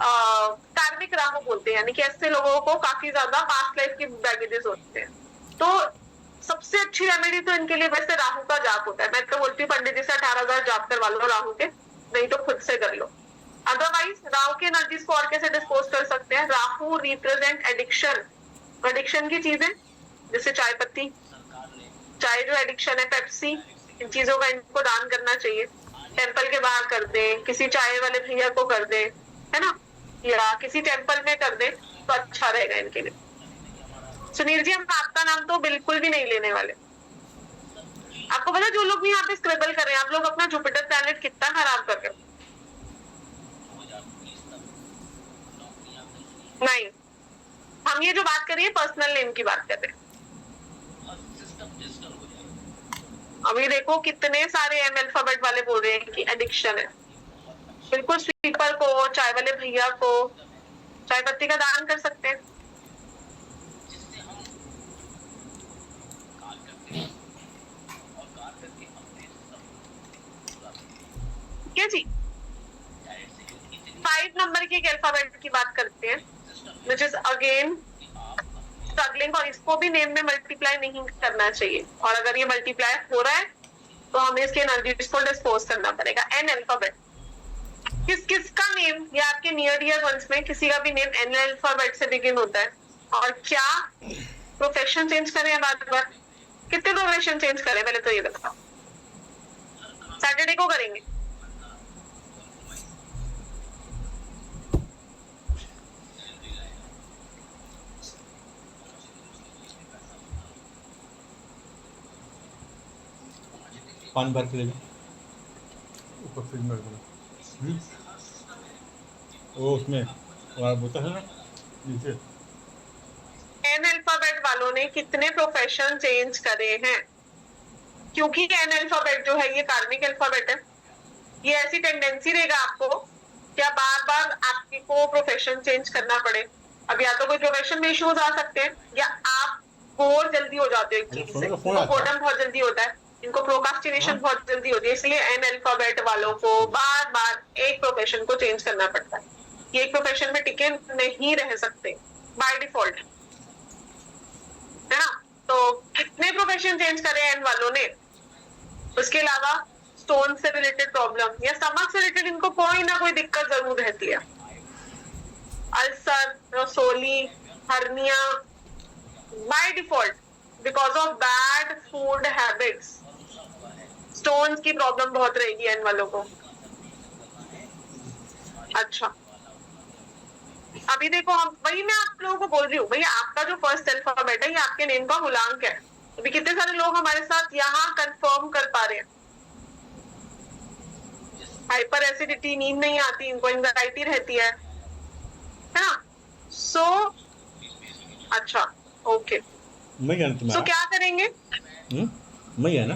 कार्मिक राहु बोलते हैं, यानी कि ऐसे लोगों को काफी ज्यादा पास्ट लाइफ के बैगेजेस होते हैं, तो सबसे अच्छी रेमेडी तो इनके लिए वैसे राहु का जाप होता है। मैं तो बोलती हूँ पंडित जी से 18,000 जाप करवा लो राहु के, नहीं तो खुद से कर लो। अदरवाइज राहु के एनर्जीज को और कैसे डिस्पोज कर सकते हैं, राहु रिप्रेजेंट एडिक्शन, एडिक्शन की चीजें जैसे चाय पत्ती, चाय जो एडिक्शन है, पेप्सी, इन चीजों का इनको दान करना चाहिए, टेम्पल के बाहर कर दे, किसी चाय वाले भैया को कर दे, है ना, या किसी टेम्पल में कर दे तो अच्छा रहेगा इनके लिए। सुनील जी, हम आपका नाम तो बिल्कुल भी नहीं लेने वाले। आपको पता जो लोग भी यहाँ पे स्क्रिबल कर रहे हैं, आप लोग अपना जुपिटर प्लैनेट कितना खराब कर रहे हो। नहीं, हम ये जो बात कर रही है पर्सनल नेम की बात कर रहे हैं। अभी देखो कितने सारे एम अल्फाबेट वाले बोल रहे हैं कि एडिक्शन है, बिल्कुल स्वीपर को, चाय वाले भैया को चाय पत्ती का दान कर सकते हैं। ठीक है जी। 5 नंबर के एक अल्फाबेट की बात करते हैं, विच इज अगेन स्ट्रगलिंग, और इसको भी नेम में मल्टीप्लाई नहीं करना चाहिए, और अगर ये मल्टीप्लाई हो रहा है तो हमें इसके एनर्जीज को डिस्पोज करना पड़ेगा। एन अल्फाबेट, किसका नेम, या आपके नियर डियर वंस में किसी का भी नेम एन अल्फाबेट से बिगिन होता है, और क्या प्रोफेशन चेंज करें बार बार? कितने प्रोफेशन चेंज करें पहले तो ये बताओ। सैटरडे को करेंगे, पान भर के ले जाओ ऊपर फ्रिज में रख दो। वो उसमें तुम्हारा बोतल है ना नीचे। एन अल्फाबेट वालों ने कितने प्रोफेशन चेंज करे हैं? क्योंकि एन अल्फाबेट जो है ये कार्मिक अल्फाबेट है, ये ऐसी टेंडेंसी देगा आपको क्या बार बार आपको प्रोफेशन चेंज करना पड़े। अब या तो कोई प्रोफेशन में इश्यूज आ सकते हैं, या आप बोर जल्दी हो जाते हो एक चीज से, बोर्डम बहुत जल्दी होता है, इनको प्रोकास्टिनेशन बहुत जल्दी होती है, इसलिए एन अल्फाबेट वालों को बार बार एक प्रोफेशन को चेंज करना पड़ता है। ये एक प्रोफेशन में टिके नहीं रह सकते बाय डिफॉल्ट, है ना। तो कितने प्रोफेशन चेंज करे एन वालों ने? उसके अलावा स्टोन से रिलेटेड प्रॉब्लम या स्टमक से रिलेटेड इनको कोई ना कोई दिक्कत जरूर रहती है। अल्सर, रसोली, hernia, by default because of bad food habits stones की प्रॉब्लम बहुत रहेगी एन वालों को। अच्छा, अभी देखो, हम वही मैं आप लोगों को बोल रही हूँ, भैया आपका जो फर्स्ट अल्फाबेट है ये आपके नेम का मूलांक है। अभी कितने सारे लोग हमारे साथ यहाँ कंफर्म कर पा रहे हैं। हाइपर एसिडिटी, नींद नहीं आती, इनको एंजाइटी रहती है ना। सो अच्छा, ओके, मैं जानता हूं। सो क्या करेंगे? मैं है ना।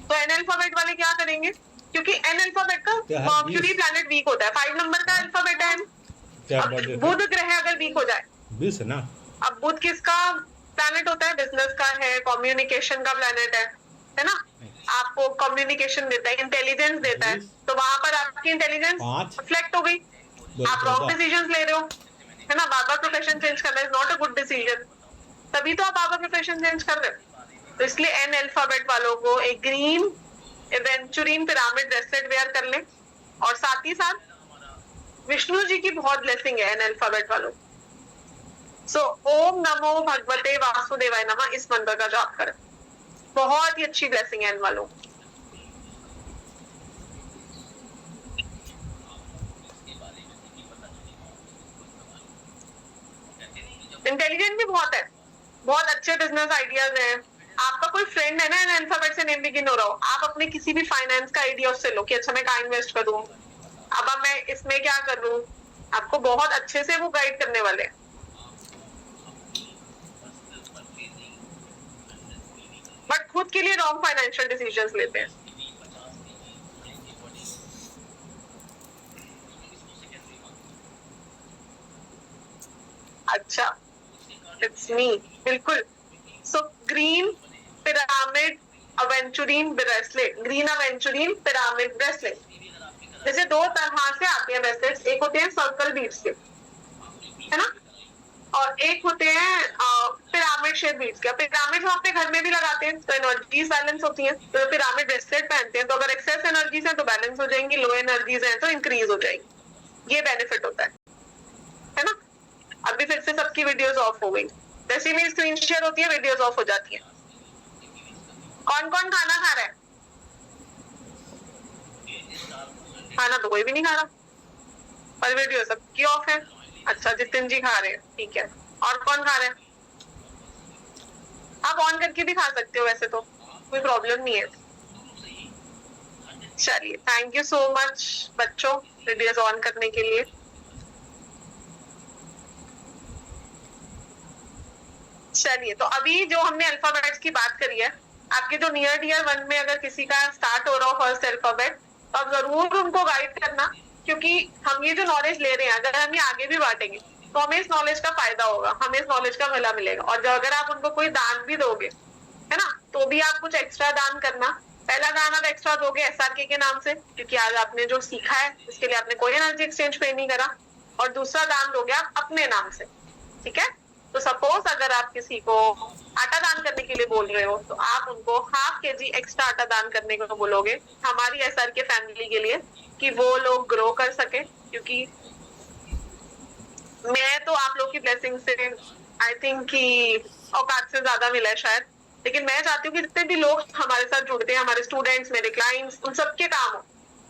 तो एन अल्फाबेट वाले क्या करेंगे? क्योंकि एन अल्फाबेट का मर्क्यूरी प्लैनेट वीक होता है, 5 नंबर का अल्फाबेट है। बुध ग्रह अगर वीक हो जाए, 20 है ना। अब बुध किसका प्लैनेट होता है? बिजनेस का है, कम्युनिकेशन का प्लैनेट है ना। आपको कम्युनिकेशन देता है, इंटेलिजेंस देता है, तो वहां पर आपकी इंटेलिजेंस रिफ्लेक्ट हो गई। आप रॉन्ग डिसीजन ले रहे हो, है ना। बार बार प्रोफेशन चेंज करना is not a good decision, तभी तो आप बार बार प्रोफेशन चेंज कर रहे हो। तो इसलिए एन अल्फाबेट वालों को एक green aventurine pyramid bracelet wear कर ले, और साथ ही साथ विष्णु जी की बहुत ब्लेसिंग है एन अल्फाबेट वालों। सो ओम नमो भगवते वासुदेवाय नमः इस मंत्र का जाप करें, बहुत ही अच्छी ब्लेसिंग है इन वालों। इंटेलिजेंट भी बहुत है, बहुत अच्छे बिजनेस आइडियाज हैं। आपका कोई फ्रेंड है ना इन अल्फाबेट से नेम बिगिन हो रहा हो, आप अपने किसी भी फाइनेंस का आइडिया उससे लो कि अच्छा मैं कहाँ इन्वेस्ट करूं, अब मैं इसमें क्या करूं, आपको बहुत अच्छे से वो गाइड करने वाले हैं। बट खुद के लिए रॉन्ग फाइनेंशियल डिसीजंस लेते हैं। अच्छा, इट्स मी, बिल्कुल। So green pyramid aventurine bracelet, green aventurine pyramid bracelet, जैसे दो तरह से आते हैं ब्रेसलेट्स, एक होते हैं सर्कल बीड्स के, है ना, और एक होते हैं पिरामिड शेप बीड्स के। पिरामिड हम अपने घर में भी लगाते हैं तो एनर्जीज बैलेंस होती हैं, तो पिरामिड ब्रेसलेट पहनते हैं तो अगर एक्सेस एनर्जीज है तो बैलेंस हो जाएंगी, लो एनर्जीज है तो इंक्रीज हो जाएंगी। ये बेनिफिट होता है ना। अभी फिर से सबकी वीडियोस ऑफ हो गई, जैसे मेरी स्क्रीन शेयर होती है वीडियोस ऑफ हो जाती है। कौन कौन खाना खा रहा है? खाना तो कोई भी नहीं खा रहा, पर वीडियो सबकी ऑफ है। अच्छा, जितिन जी खा रहे हैं, ठीक है। और कौन खा रहे हैं? आप ऑन करके भी खा सकते हो, वैसे तो कोई प्रॉब्लम नहीं है। चलिए, थैंक यू सो मच बच्चों वीडियोस ऑन करने के लिए। चलिए, तो अभी जो हमने अल्फाबेट्स की बात करी है, आपके जो नियर डियर वन में अगर किसी का स्टार्ट हो रहा हो फर्स्ट अल्फाबेट, तो आप जरूर उनको गाइड करना, क्योंकि हम ये जो नॉलेज ले रहे हैं अगर हम ये आगे भी बांटेंगे तो हमें इस नॉलेज का फायदा होगा, हमें इस नॉलेज का भला मिलेगा। और जो अगर आप उनको कोई दान भी दोगे, है ना, तो भी आप कुछ एक्स्ट्रा दान करना, पहला दान आप एक्स्ट्रा दोगे एसआरके के नाम से, क्योंकि आज आपने जो सीखा है उसके लिए आपने कोई एनर्जी एक्सचेंज पे नहीं करा, और दूसरा दान दोगे आप अपने नाम से, ठीक है। तो सपोज अगर आप किसी को आटा दान करने के लिए बोल रहे हो तो आप उनको ½ kg एक्स्ट्रा आटा दान करने को बोलोगे हमारी एसआरके फैमिली के लिए, कि वो लोग ग्रो कर सके। क्योंकि मैं तो आप लोग की ब्लेसिंग से आई थिंक कि औकात से ज्यादा मिला है शायद, लेकिन मैं चाहती हूँ कि जितने भी लोग हमारे साथ जुड़ते हैं, हमारे स्टूडेंट्स, मेरे क्लाइंट्स, उन सबके काम हो,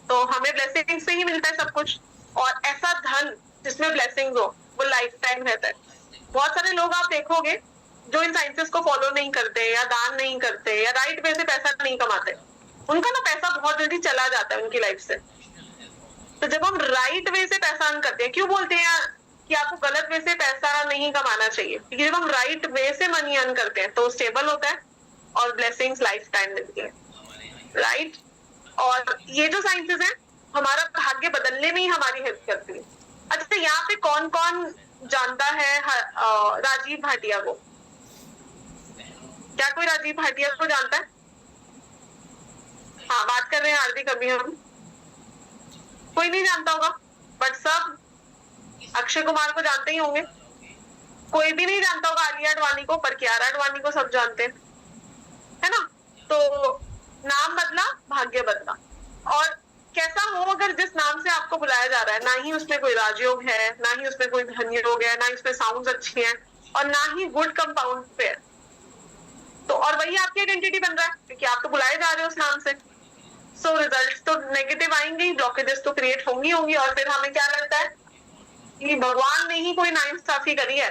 तो हमें ब्लेसिंग से ही मिलता है सब कुछ। और ऐसा धन जिसमें ब्लेसिंग हो वो लाइफ टाइम रहता है। बहुत सारे लोग आप देखोगे जो इन साइंसेस को फॉलो नहीं करते या दान नहीं करते या राइट वे से पैसा नहीं कमाते, उनका ना पैसा बहुत जल्दी चला जाता है उनकी लाइफ से। तो जब हम राइट वे से पैसा अर्न करते हैं, क्यों बोलते हैं कि आपको गलत वे से पैसा नहीं कमाना चाहिए, क्योंकि जब हम राइट वे से मनी अर्न करते हैं तो स्टेबल होता है और ब्लेसिंग्स लाइफ टाइम मिलती है, राइट। और ये जो साइंसेस हैं हमारा भाग्य बदलने में ही हमारी हेल्प करती है। अच्छा, यहाँ पे कौन कौन जानता है राजीव भाटिया को? क्या कोई राजीव भाटिया को जानता है? हाँ, बात कर रहे हैं हार्दिक अभी हम। कोई नहीं जानता होगा, बट सब अक्षय कुमार को जानते ही होंगे। कोई भी नहीं जानता होगा आलिया आडवाणी को, पर कियारा आडवाणी को सब जानते हैं, है ना। तो नाम बदला, भाग्य बदला। और कैसा हो अगर जिस नाम से आपको बुलाया जा रहा है ना ही उसमें कोई राजयोग है, ना ही उसमें कोई धन योग है, ना ही उसमें साउंड्स अच्छी हैं, और ना ही गुड कंपाउंड पे है, तो और वही आपकी आइडेंटिटी बन रहा है, क्योंकि आप तो बुलाए जा रहे हो उस नाम से। सो रिजल्ट्स तो नेगेटिव आएंगे, ब्लॉकेजेस तो क्रिएट होंगी। और फिर हमें क्या लगता है कि भगवान ने ही कोई नाइंसाफी करी है,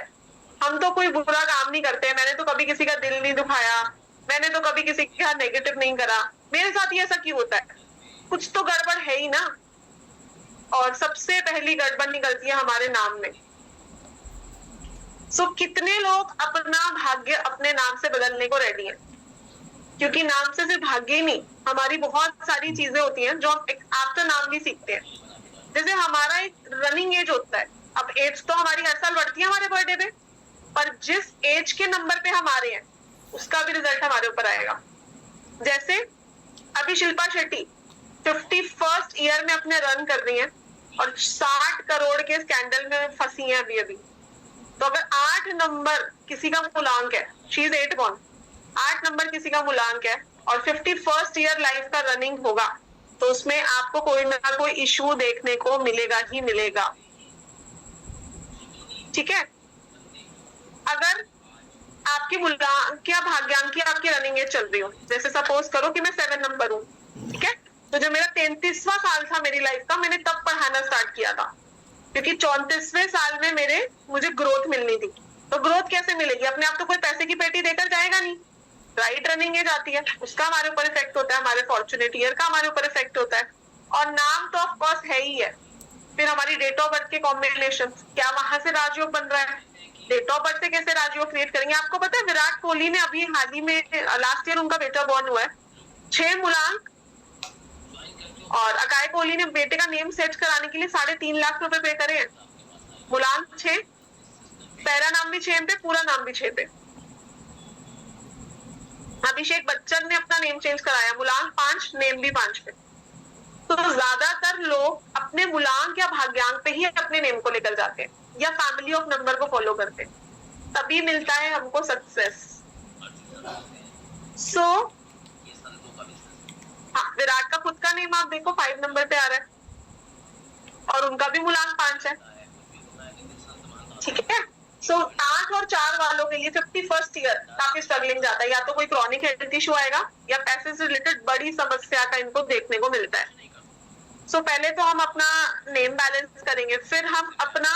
हम तो कोई बुरा काम नहीं करते, मैंने तो कभी किसी का दिल नहीं दुखाया, मैंने तो कभी किसी का नेगेटिव नहीं करा, मेरे साथ ही ऐसा क्यों होता है, कुछ तो गड़बड़ है ही ना। और सबसे पहली गड़बड़ निकलती है हमारे नाम में। सो कितने लोग अपना भाग्य अपने नाम से बदलने को रेडी हैं? क्योंकि नाम से सिर्फ भाग्य ही नहीं, हमारी बहुत सारी चीजें होती हैं जो हम आफ्टर नाम भी सीखते हैं। जैसे हमारा एक रनिंग एज होता है, अब एज तो हमारी हर साल बढ़ती है हमारे बर्थडे पे, पर जिस एज के नंबर पे हम आ रहे हैं उसका भी रिजल्ट हमारे ऊपर आएगा। जैसे अभी शिल्पा शेट्टी 51st ईयर में अपने रन कर रही हैं और 60 करोड़ के स्कैंडल में फंसी हैं अभी। तो अगर 8 नंबर किसी का मूलांक है, शी इज 8 born, 8 नंबर किसी का मूलांक है और 51st ईयर लाइफ का रनिंग होगा, तो उसमें आपको कोई ना कोई इशू देखने को मिलेगा ही मिलेगा, ठीक है। अगर आपकी मूलांक या भाग्यांक की आपकी रनिंग एज चल रही हो, जैसे सपोज करो कि मैं 7 नंबर हूँ, ठीक है, तो जब मेरा 33वां साल था मेरी लाइफ का, मैंने तब पढ़ाना स्टार्ट किया था, क्योंकि 34वें साल में मुझे ग्रोथ मिलनी थी। तो ग्रोथ कैसे मिलेगी? अपने आप तो कोई पैसे की पेटी देकर जाएगा नहीं, राइट रनिंग एज आती है, उसका हमारे ऊपर इफेक्ट होता है, हमारे फॉर्चुनेट ईयर का हमारे ऊपर इफेक्ट होता है, और नाम तो ऑफ कोर्स है ही है। फिर हमारी डेट ऑफ बर्थ के कॉम्बिनेशन, क्या वहां से राजयोग बन रहा है? डेट ऑफ बर्थ से कैसे राजयोग क्रिएट करेंगे? आपको पता है विराट कोहली ने अभी हाल ही में लास्ट ईयर उनका बेटा बॉर्न हुआ है, 6 मूलांक, और अकाय कोहली ने बेटे का नेम सेट कराने के लिए 3.5 लाख रुपए पे करे हैं। मूलांक 6, पहला नाम भी 6 पे, पूरा नाम भी 6 पे। अभिषेक बच्चन ने अपना नेम चेंज कराया, मूलांक 5, नेम भी 5 पे। तो ज्यादातर लोग अपने मूलांक या भाग्यांक पे ही अपने नेम को लेकर जाते हैं या फैमिली ऑफ नंबर को फॉलो करते हैं, तभी मिलता है हमको सक्सेस। सो हाँ, विराट का खुद का नेम आप देखो 5 नंबर पे आ रहा है और उनका भी मूलांक 5 है, ठीक है। सो 8 और 4 वालों के लिए 51st ईयर काफी स्ट्रगलिंग जाता है, या तो कोई क्रॉनिक हेल्थ इशू आएगा या पैसे से रिलेटेड बड़ी समस्या का इनको देखने को मिलता है। सो पहले तो हम अपना नेम बैलेंस करेंगे, फिर हम अपना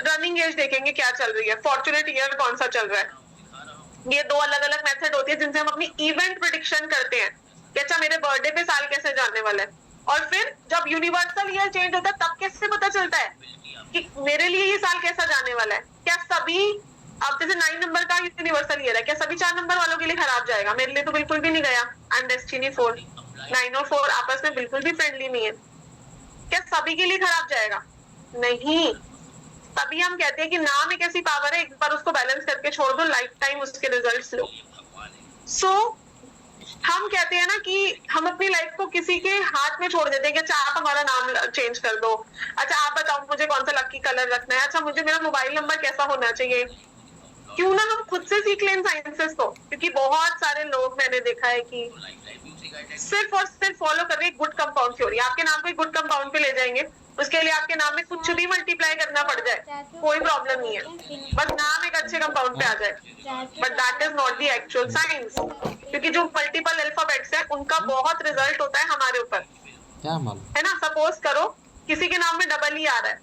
रनिंग एज देखेंगे क्या चल रही है, फॉर्चुनेट ईयर कौन सा चल रहा है। ये 2 अलग अलग मेथड होती है जिनसे हम अपनी इवेंट प्रेडिक्शन करते हैं कि अच्छा मेरे बर्थडे पे साल कैसे जाने वाला है, और फिर जब यूनिवर्सल ईयर चेंज होता है तब कैसे पता चलता है कि मेरे लिए ये साल कैसा जाने वाला है। क्या सभी, अब जैसे 9 नंबर का यूनिवर्सल ईयर है, क्या सभी 4 नंबर वालों के लिए खराब जाएगा? मेरे लिए तो बिल्कुल भी नहीं गया। एंड डेस्टिनी 4, 9 और 4 आपस में बिल्कुल भी फ्रेंडली नहीं है, क्या सभी के लिए खराब जाएगा? नहीं। तभी हम कहते हैं कि नाम एक ऐसी पावर है, एक बार उसको बैलेंस करके छोड़ दो, लाइफ टाइम उसके रिजल्ट्स लो। सो हम कहते हैं ना कि हम अपनी लाइफ को किसी के हाथ में छोड़ देते हैं कि अच्छा आप हमारा नाम चेंज कर दो, अच्छा आप बताओ मुझे कौन सा लकी कलर रखना है, अच्छा मुझे मेरा मोबाइल नंबर कैसा होना चाहिए। क्यों ना हम खुद से सीख लें साइंसेस को, क्योंकि बहुत सारे लोग मैंने देखा है कि सिर्फ और सिर्फ फॉलो कर रहे हैं गुड कंपाउंड थ्योरी। आपके नाम को एक गुड कंपाउंड पे ले जाएंगे, उसके लिए आपके नाम में कुछ भी मल्टीप्लाई करना पड़ जाए कोई प्रॉब्लम नहीं है, बस नाम एक अच्छे कंपाउंड पे आ जाए। But that is not the actual science, क्योंकि जो मल्टीपल अल्फाबेट्स है उनका बहुत रिजल्ट होता है हमारे ऊपर, क्या मालूम है ना। सपोज करो किसी के नाम में डबल ई आ रहा है,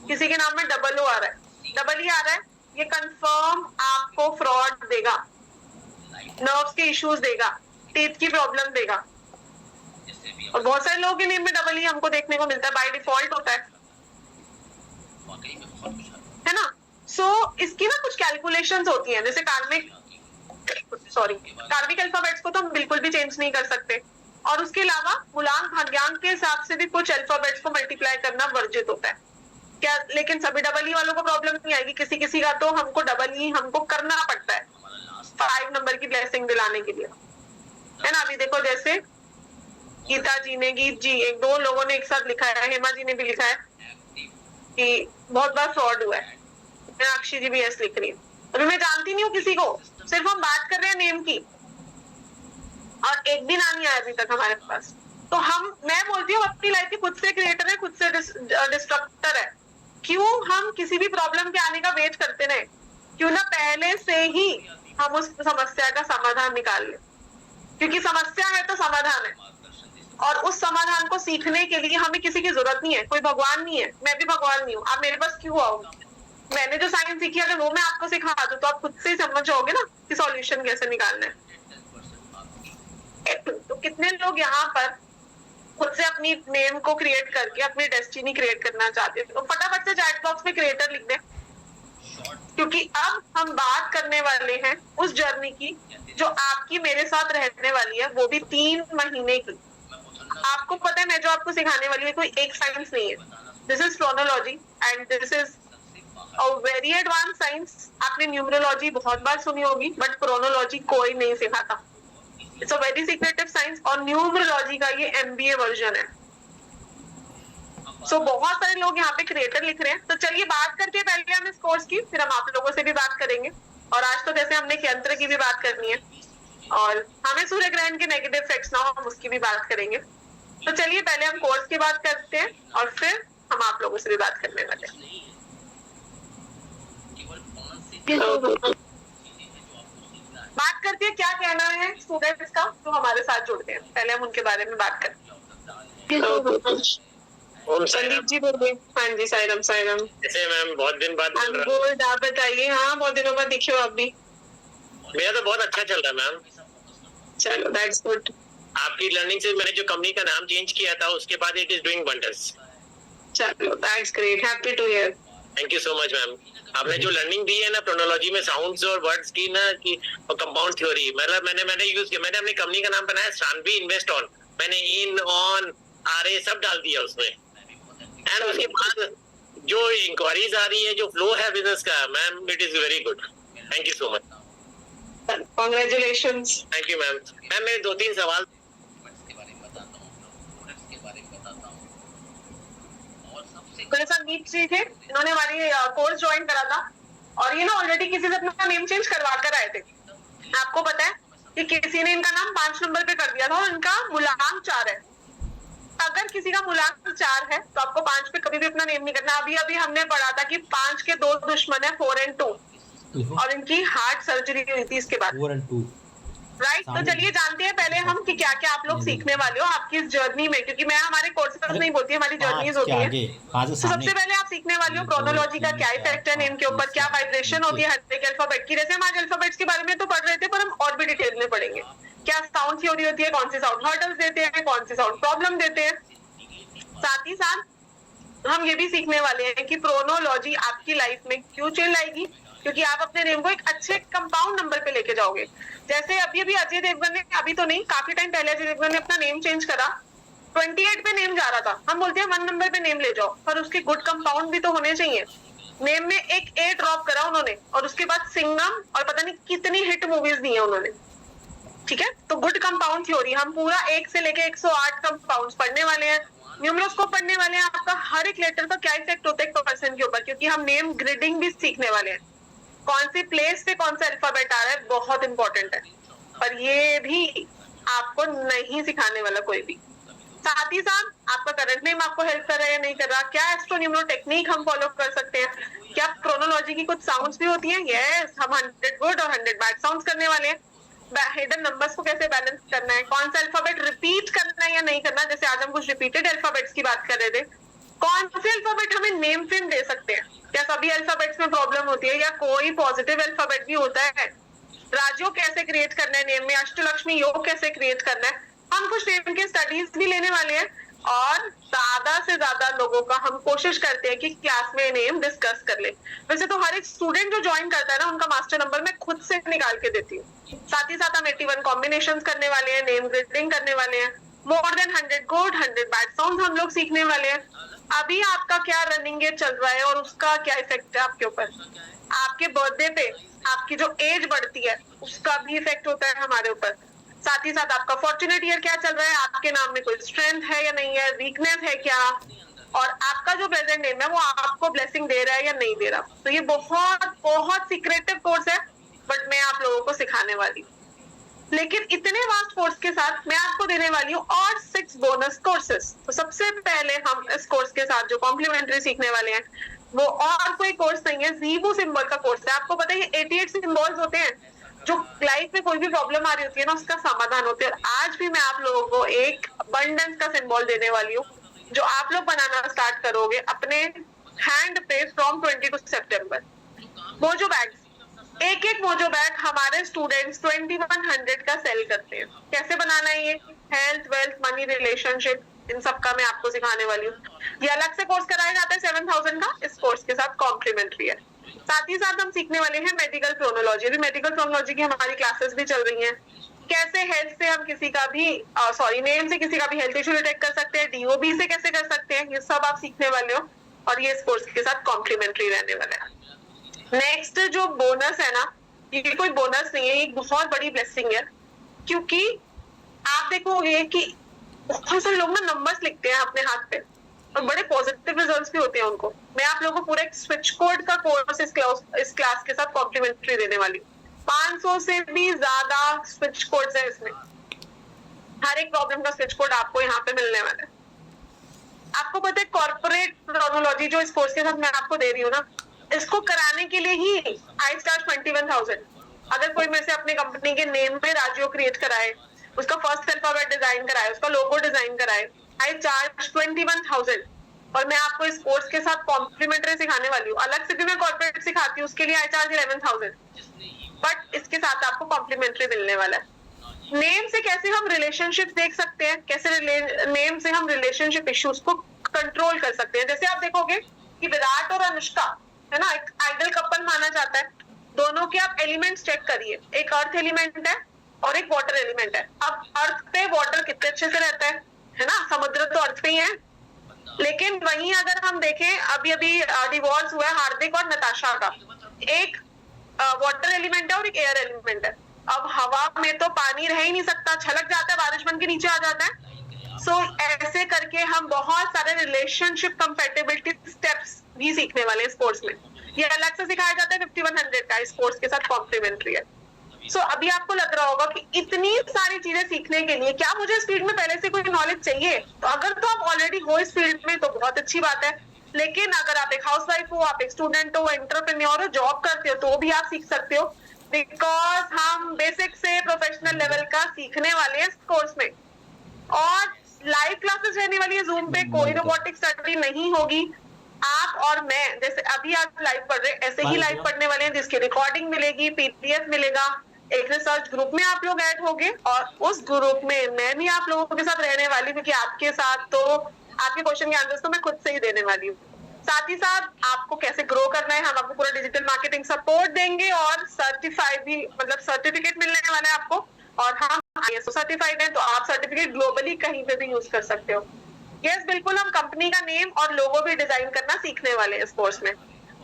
किसी के नाम में डबल ओ आ रहा है, डबल ई आ रहा है, ये कंफर्म आपको फ्रॉड देगा, नर्व्स के इश्यूज देगा, टीथ की प्रॉब्लम देगा। और बहुत सारे लोगों के नेम में डबल ई हमको देखने को मिलता है, बाय डिफॉल्ट होता है ना। सो इसकी ना कुछ कैलकुलेशंस होती हैं, जैसे कार्मिक अल्फाबेट्स को तो हम बिल्कुल भी चेंज नहीं कर सकते, और उसके अलावा मूलांक भाग्यांक के हिसाब से भी कुछ अल्फाबेट्स को मल्टीप्लाई करना वर्जित होता है क्या। लेकिन सभी डबल ई वालों को प्रॉब्लम नहीं आएगी, किसी किसी का तो हमको डबल ई हमको करना पड़ता है 5 नंबर की ब्लेसिंग दिलाने के लिए, है ना। अभी देखो जैसे गीता जी ने, गीत जी, एक दो लोगों ने एक साथ लिखा है, हेमा जी ने भी लिखा है कि बहुत बार फ्रॉड हुआ है, मीनाक्षी जी भी ऐसे लिख रही है। अभी मैं जानती नहीं हूँ किसी को, सिर्फ हम बात कर रहे हैं नेम की, और एक भी नाम नहीं आया अभी तक हमारे पास। तो मैं बोलती हूँ अपनी लाइफ की खुद से क्रिएटर है, खुद से डिस्ट्रक्टर है। क्यों हम किसी भी प्रॉब्लम के आने का वेट करते रहे, क्यों ना पहले से ही हम उस समस्या का समाधान निकाल लें, क्योंकि समस्या है तो समाधान है, और उस समाधान को सीखने के लिए हमें किसी की जरूरत नहीं है, कोई भगवान नहीं है, मैं भी भगवान नहीं हूँ, आप मेरे पास क्यों आओगे। मैंने जो साइंस सीखी अगर वो मैं आपको सिखा दूं तो आप खुद से ही समझ जाओगे ना कि सॉल्यूशन कैसे निकालना है। तो कितने लोग यहाँ पर खुद से अपनी नेम को क्रिएट करके अपनी डेस्टिनी क्रिएट करना चाहते हैं, तो फटाफट से चैट बॉक्स में क्रिएटर लिख दें, क्योंकि अब हम बात करने वाले हैं उस जर्नी की जो आपकी मेरे साथ रहने वाली है, वो भी 3 महीने की। आपको पता है मैं जो आपको सिखाने वाली है कोई एक साइंस नहीं है, this is chronology and this is a very advance science. आपने न्यूमरोलॉजी बहुत बार सुनी होगी, बट क्रोनोलॉजी कोई नहीं सिखाता, it's a very secretive science, और न्यूमरोलॉजी का ये MBA वर्जन है। सो बहुत सारे लोग यहाँ पे क्रिएटर लिख रहे हैं, तो चलिए बात करते हैं पहले हम इस कोर्स की, फिर हम आप लोगों से भी बात करेंगे, और आज तो जैसे हमने यंत्र की भी बात करनी है, और हमें सूर्य ग्रहण के नेगेटिव इफेक्ट्स ना हो हम उसकी भी बात करेंगे। तो चलिए पहले हम कोर्स की बात करते हैं, और फिर हम आप लोगों से भी बात करने वाले हैं। बात करते हैं क्या कहना है स्टूडेंट्स का जो हमारे साथ जुड़ते हैं, पहले हम उनके बारे में बात करते हैं। संदीप जी बोलिए। हाँ जी, साईराम साईराम। जैसे मैम बहुत दिन बाद मिल रहा गोल्ड आप बताइए। हाँ, बहुत दिनों बाद दिखे हो आप भी। मेरा तो बहुत अच्छा चल रहा है मैम। चलो दैट्स गुड। आपकी लर्निंग से मैंने जो कंपनी का नाम चेंज किया था उसके बाद इट इज डूइंग वंडर्स। चलो that's great, happy to hear. Thank you so much ma'am. आपने जो लर्निंग दी है ना प्रोनोलॉजी में साउंड्स और वर्ड्स की ना कि कंपाउंड थ्योरी, मतलब मैंने यूज किया। मैंने अपनी कंपनी का नाम बनाया शानवी इन्वेस्ट ऑन, मैंने इन ऑन आरए सब डाल दिया उसमें, एंड उसके बाद जो इंक्वायरीज आ रही है, जो फ्लो है बिजनेस का ma'am, it is very good. Thank you so much. Congratulations. Thank you ma'am. Ma'am मेरे 2-3 सवाल संदीप जी थे, इन्होंने हमारी कोर्स ज्वाइन करा था, और ये ना ऑलरेडी किसी से अपना नेम चेंज करवा कर आए थे। आपको पता है कि किसी ने इनका नाम 5 नंबर पे कर दिया था, और इनका मूलांक 4 है। अगर किसी का मूलांक 4 है तो आपको 5 पे कभी भी अपना नेम नहीं करना। अभी अभी हमने पढ़ा था कि 5 के 2 दुश्मन है, 4 और 2, और इनकी हार्ट सर्जरी हुई थी इसके बाद, 4 और 2 राइट। तो चलिए जानते हैं पहले हम कि क्या क्या आप लोग सीखने वाले हो आपकी इस जर्नी में, क्योंकि मैं हमारे कोर्सेज नहीं बोलती, हमारी जर्नीज होती है। तो सबसे पहले आप सीखने वाले हो क्रोनोलॉजी का क्या इफेक्ट है नेम के ऊपर, क्या वाइब्रेशन होती है हर एक अल्फाबेट की। जैसे हम आज अल्फाबेट्स के बारे में तो पढ़ रहे थे, पर हम और भी डिटेल में पढ़ेंगे। क्या साउंड थ्योरी होती है, कौन से साउंड हर्टल्स देते हैं, कौन से साउंड प्रॉब्लम देते हैं। साथ ही साथ हम ये भी सीखने वाले हैं कि प्रोनोलॉजी आपकी लाइफ में क्यों चेंज लाएगी, क्योंकि आप अपने नेम को एक अच्छे कंपाउंड नंबर पे लेके जाओगे। जैसे अभी अजय देवगन ने, अभी तो नहीं, काफी टाइम पहले अजय देवगन ने अपना नेम चेंज करा, 28 पे नेम जा रहा था। हम बोलते हैं 1 नंबर पे नेम ले जाओ, पर उसके गुड कंपाउंड भी तो होने चाहिए। नेम में एक ए ड्रॉप करा उन्होंने, और उसके बाद सिंघम और पता नहीं कितनी हिट मूवीज दी है उन्होंने। ठीक है, तो गुड कंपाउंड थ्योरी हम पूरा 1 से लेके 108 कंपाउंड्स पढ़ने वाले हैं। न्यूमरोस्कोप पढ़ने वाले हैं, आपका हर एक लेटर का क्या इफेक्ट होता है पर्सन के ऊपर, क्योंकि हम नेम ग्रिडिंग भी सीखने वाले हैं। कौन सी प्लेस पे कौन सा अल्फाबेट आ रहा है बहुत इंपॉर्टेंट है, और ये भी आपको नहीं सिखाने वाला कोई भी। साथ ही साथ आपका करंट नेम आपको हेल्प कर रहा है या नहीं कर रहा, क्या एस्ट्रोन्यूमरो टेक्निक हम फॉलो कर सकते हैं, क्या क्रोनोलॉजी की कुछ साउंड्स भी होती हैं, यस हम 100 गुड और 100 बैड साउंड्स करने वाले हैं। हिडन नंबर्स को कैसे बैलेंस करना है, कौन सा अल्फाबेट रिपीट करना है या नहीं करना, जैसे आज हम कुछ रिपीटेड अल्फाबेट्स की बात कर रहे थे, कौन से अल्फाबेट हमें नेम फ्रेम दे सकते हैं, क्या सभी अल्फाबेट्स में प्रॉब्लम होती है या कोई पॉजिटिव अल्फाबेट भी होता है, राजयोग कैसे क्रिएट करना है नेम में, अष्टलक्ष्मी योग कैसे क्रिएट करना है, हम कुछ नेम के स्टडीज भी लेने वाले हैं। और ज्यादा से ज्यादा लोगों का हम कोशिश करते हैं कि क्लास में नेम डिस्कस कर ले। वैसे तो हर एक स्टूडेंट जो ज्वाइन करता है ना, उनका मास्टर नंबर मैं खुद से निकाल के देती हूँ। साथ ही साथ हम 81 कॉम्बिनेशंस करने वाले हैं, नेम ग्रिडिंग करने वाले हैं, more than 100 good 100 bad sound हम लोग सीखने वाले हैं। अभी आपका क्या रनिंग गेट चल रहा है और उसका क्या इफेक्ट है आपके ऊपर, आपके बर्थडे पे आपकी जो एज बढ़ती है उसका भी इफेक्ट होता है हमारे ऊपर। साथ ही साथ आपका फॉर्चुनेट ईयर क्या चल रहा है, आपके नाम में कोई स्ट्रेंथ है या नहीं है, वीकनेस है क्या, और आपका जो प्रेजेंट नेम है वो आपको ब्लेसिंग दे रहा है या नहीं दे रहा। तो ये बहुत बहुत सीक्रेटिव कोर्स है, बट मैं आप लोगों को सिखाने वाली हूँ। लेकिन इतने वास्ट कोर्स के साथ मैं आपको देने वाली हूँ और 6 बोनस कोर्सेस। तो सबसे पहले हम इस कोर्स के साथ जो कॉम्प्लीमेंट्री सीखने वाले हैं वो और कोई कोर्स नहीं है, ज़ीबू सिंबल का कोर्स है। आपको पता है ये 88 सिंबल्स होते हैं जो लाइफ में कोई भी प्रॉब्लम आ रही होती है ना उसका समाधान होते हैं। और आज भी मैं आप लोगों को एक अबंडेंस का सिंबल देने वाली हूँ जो आप लोग बनाना स्टार्ट करोगे अपने हैंड पे फ्रॉम 22 सितंबर। मोजो बैग्स, एक एक मोजो बैग हमारे स्टूडेंट्स 2100 का सेल करते हैं। कैसे बनाना है ये, health wealth money relationship in सब का मैं आपको सिखाने वाली हूँ। ये अलग से कोर्स कराया जाता है 7000 का, इस कोर्स के साथ कॉम्प्लीमेंट्री है। साथ ही साथ हम सीखने वाले हैं मेडिकल क्रोनोलॉजी। अभी मेडिकल क्रोनोलॉजी की हमारी क्लासेस भी चल रही हैं। कैसे हेल्थ से हम किसी का भी नेम से किसी का भी हेल्थ इशू डिटेक्ट कर सकते हैं, डीओबी से कैसे कर सकते हैं, ये सब आप सीखने वाले हो और ये इस कोर्स के साथ कॉम्प्लीमेंट्री रहने वाला है। नेक्स्ट जो बोनस है ना, ये कोई बोनस नहीं है, ये बहुत बड़ी ब्लेसिंग है। क्योंकि आप देखोगे कि बहुत सारे लोग ना नंबर्स लिखते हैं अपने हाथ पे और बड़े पॉजिटिव रिजल्ट्स भी होते हैं उनको। मैं आप लोगों को पूरा एक स्विच कोड का कोर्स इस क्लास के साथ कॉम्प्लीमेंट्री देने वाली हूँ। 500 से भी ज्यादा स्विच कोड्स है इसमें, हर एक प्रॉब्लम का स्विच कोड आपको यहाँ पे मिलने वाला है। आपको पता है कॉर्पोरेट क्रोनोलॉजी जो इस कोर्स के साथ मैं आपको दे रही हूँ ना, इसको कराने के लिए ही आई चार्ज 21,000। अगर कोई मेरे से अपने कंपनी के नेम पे राजयोग क्रिएट कराए, उसका फर्स्ट अल्फाबेट डिजाइन कराए, उसका लोगो डिजाइन कराए, आई चार्ज 21,000। और मैं आपको इस कोर्स के साथ कॉम्प्लीमेंट्री सिखाने वाली हूँ। अलग से भी मैं कॉर्पोरेट सिखाती हूँ, उसके लिए आई चार्ज 11,000, बट इसके साथ आपको कॉम्प्लीमेंट्री मिलने वाला है। नेम से कैसे हम रिलेशनशिप देख सकते हैं, कैसे नेम से हम रिलेशनशिप इश्यूज को कंट्रोल कर सकते हैं। जैसे आप देखोगे कि विराट और अनुष्का है ना, एक आइडल कपल माना जाता है। दोनों के आप एलिमेंट्स चेक करिए, एक अर्थ एलिमेंट है और एक वाटर एलिमेंट है। अब अर्थ पे वाटर कितने अच्छे से रहता है ना, समुद्र तो अर्थ पे ही है। लेकिन वहीं अगर हम देखें, अभी अभी डिवोर्स हुआ है हार्दिक और नताशा का, एक वाटर एलिमेंट है और एक एयर एलिमेंट है। अब हवा में तो पानी रह ही नहीं सकता, छलक जाता है, बारिश बन के नीचे आ जाता है। सो ऐसे करके हम बहुत सारे रिलेशनशिप कंपैटिबिलिटी स्टेप्स भी सीखने वाले इस कोर्स में। ये अलग से सिखाया जाता है 5100 का, इस कोर्स के साथ कॉम्प्लीमेंट्री है। सो अभी आपको लग रहा होगा कि इतनी सारी चीजें सीखने के लिए क्या मुझे इस फील्ड में पहले से कोई नॉलेज चाहिए? तो अगर तो आप ऑलरेडी हो इस फील्ड में तो बहुत अच्छी बात है। लेकिन अगर आप एक हाउसवाइफ हो, आप एक स्टूडेंट हो, एंटरप्रेन्योर हो, जॉब करते हो, तो भी आप सीख सकते हो, बिकॉज हम बेसिक से प्रोफेशनल लेवल का सीखने वाले हैं इस कोर्स में। और लाइव क्लासेस रहने वाली है जूम पे, कोई रोबोटिक स्टडी नहीं होगी। आप और मैं जैसे अभी आप लाइव पढ़ रहे हैं, ऐसे ही लाइव पढ़ने वाले हैं, जिसकी रिकॉर्डिंग मिलेगी, पीडीएफ मिलेगा। एक रिसर्च ग्रुप में आप लोग ऐड होंगे और उस ग्रुप में मैं भी आप लोगों के साथ रहने वाली हूँ, क्योंकि आपके साथ तो आपके क्वेश्चन के आंसर्स तो मैं खुद से ही देने वाली हूँ। साथ ही साथ आपको कैसे ग्रो करना है, हम आपको पूरा डिजिटल मार्केटिंग सपोर्ट देंगे और सर्टिफाइड भी, मतलब सर्टिफिकेट मिलने वाला है आपको। और हम ISO सर्टिफाइड है, तो आप सर्टिफिकेट ग्लोबली कहीं पे भी यूज कर सकते हो। यस बिल्कुल, हम कंपनी का नेम और लोगो भी डिजाइन करना सीखने वाले हैं इस कोर्स में।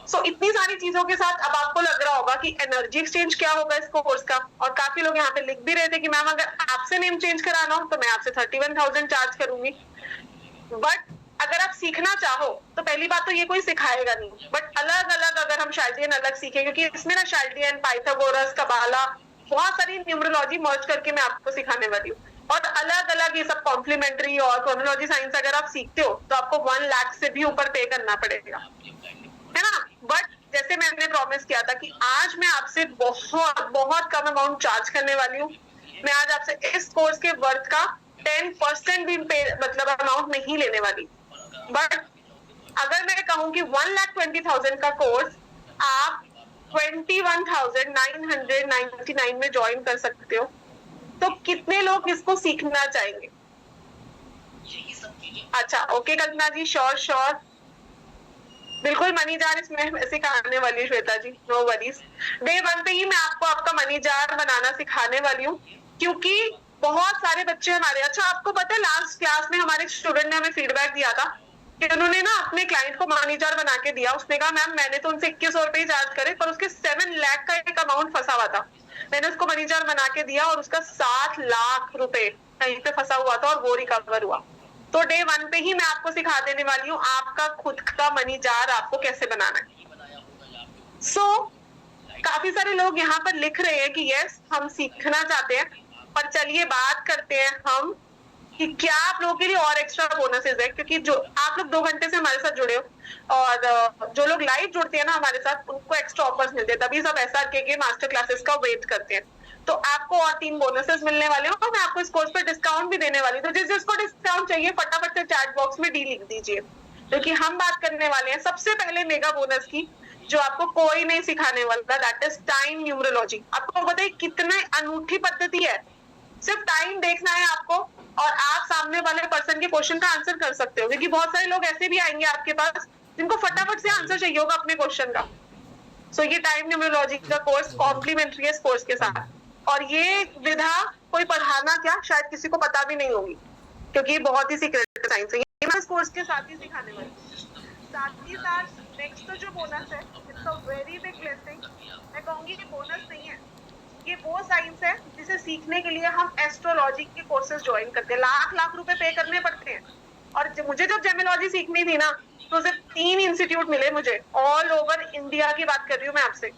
सो इतनी सारी चीजों के साथ अब आपको लग रहा होगा कि एनर्जी एक्सचेंज क्या होगा इस कोर्स का, और काफी लोग यहाँ पे लिख भी रहे थे कि मैम अगर आपसे नेम चेंज कराना हो तो मैं आपसे 31,000 चार्ज करूंगी, बट अगर आप सीखना चाहो तो पहली बात तो ये कोई सिखाएगा नहीं, बट अलग अलग अगर हम शाल्डियन अलग सीखें, क्योंकि इसमें ना शाल्डियन, पाइथागोरस, कबाला, बहुत सारी न्यूमरोलॉजी मर्ज करके मैं आपको सिखाने वाली हूँ, और अलग अलग ये सब कॉम्प्लीमेंट्री और क्रोनोलॉजी साइंस अगर आप सीखते हो तो आपको 1 लाख से भी ऊपर पे करना पड़ेगा, है ना। बट जैसे मैंने प्रॉमिस किया था कि आज मैं आपसे बहुत बहुत कम अमाउंट चार्ज करने वाली हूँ। मैं आज आपसे इस कोर्स के वर्थ का 10% भी मतलब अमाउंट नहीं लेने वाली, बट अगर मैं कहूँ कि 1,20,000 का कोर्स आप 21,999 में ज्वाइन कर सकते हो, तो कितने लोग इसको सीखना चाहेंगे? अच्छा, ओके कल्पना जी, श्योर, बिल्कुल मनी जार इसमें सिखाने वाली हूँ श्वेता जी, नो वरीज। डे 1 पे ही मैं आपको आपका मनी जार बनाना सिखाने वाली हूँ, क्योंकि बहुत सारे बच्चे हमारे, अच्छा आपको पता है लास्ट क्लास में हमारे स्टूडेंट ने हमें फीडबैक दिया था कि उन्होंने ना अपने क्लाइंट को मनी जार बना के दिया, उसने कहा मैम मैंने तो उनसे 2100 रुपए ही चार्ज करे, पर उसके 7 लाख का एक अमाउंट फंसा हुआ था, मैंने उसको मनी जार बना के दिया और उसका 7 लाख रुपए कहीं पे फंसा हुआ था और वो रिकवर हुआ। तो डे 1 पे ही मैं आपको सिखा देने वाली हूँ आपका खुद का मनी जार आपको कैसे बनाना है। सो काफी सारे लोग यहाँ पर लिख रहे हैं कि यस हम सीखना चाहते हैं, पर चलिए बात करते हैं हम कि क्या आप लोगों के लिए और एक्स्ट्रा बोनसेस है, क्योंकि जो आप लोग 2 घंटे से हमारे साथ जुड़े हो और जो लोग लाइव जुड़ते हैं ना हमारे साथ, उनको एक्स्ट्रा ऑफर्स मिलते हैं, तभी सब SRK के मास्टर क्लासेस का वेट करते हैं। तो आपको और 3 बोनसेस मिलने वाले हैं और मैं आपको इस कोर्स पर डिस्काउंट भी देने वाली हूँ, तो जिसको डिस्काउंट चाहिए फटाफट से चैट बॉक्स में डी लिख दीजिए, क्योंकि हम बात करने वाले हैं सबसे पहले मेगा बोनस की, जो आपको कोई नहीं सिखाने वाला, दैट इज टाइम न्यूमरोलॉजी। आपको पता है कितनी अनूठी पद्धति है, सिर्फ टाइम देखना है आपको और आप सामने वाले पर्सन के क्वेश्चन का आंसर कर सकते हो, क्योंकि बहुत सारे लोग ऐसे भी आएंगे आपके पास जिनको फटाफट से आंसर चाहिए होगा अपने क्वेश्चन का। सो ये टाइम न्यूमरोलॉजी का कोर्स कॉम्प्लीमेंट्री है इस कोर्स के साथ, और ये विधा कोई पढ़ाना क्या शायद किसी को पता भी नहीं होगी, क्योंकि ये बहुत ही सीक्रेट साइंस है, ये मैं इस कोर्स के साथ ही सिखाने वाली हूँ। साथ ही साथ नेक्स्ट जो बोनस है, it's a very big blessing, मैं कहूंगी ये बोनस नहीं है, ये वो साइंस है जिसे सीखने के लिए हम एस्ट्रोलॉजी के कोर्सेज ज्वाइन करते हैं, लाख रुपए पे करने पड़ते हैं। और मुझे जब जेमिलॉजी सीखनी थी ना, तो सिर्फ 3 इंस्टीट्यूट मिले मुझे, ऑल ओवर इंडिया की बात कर रही हूँ मैं आपसे,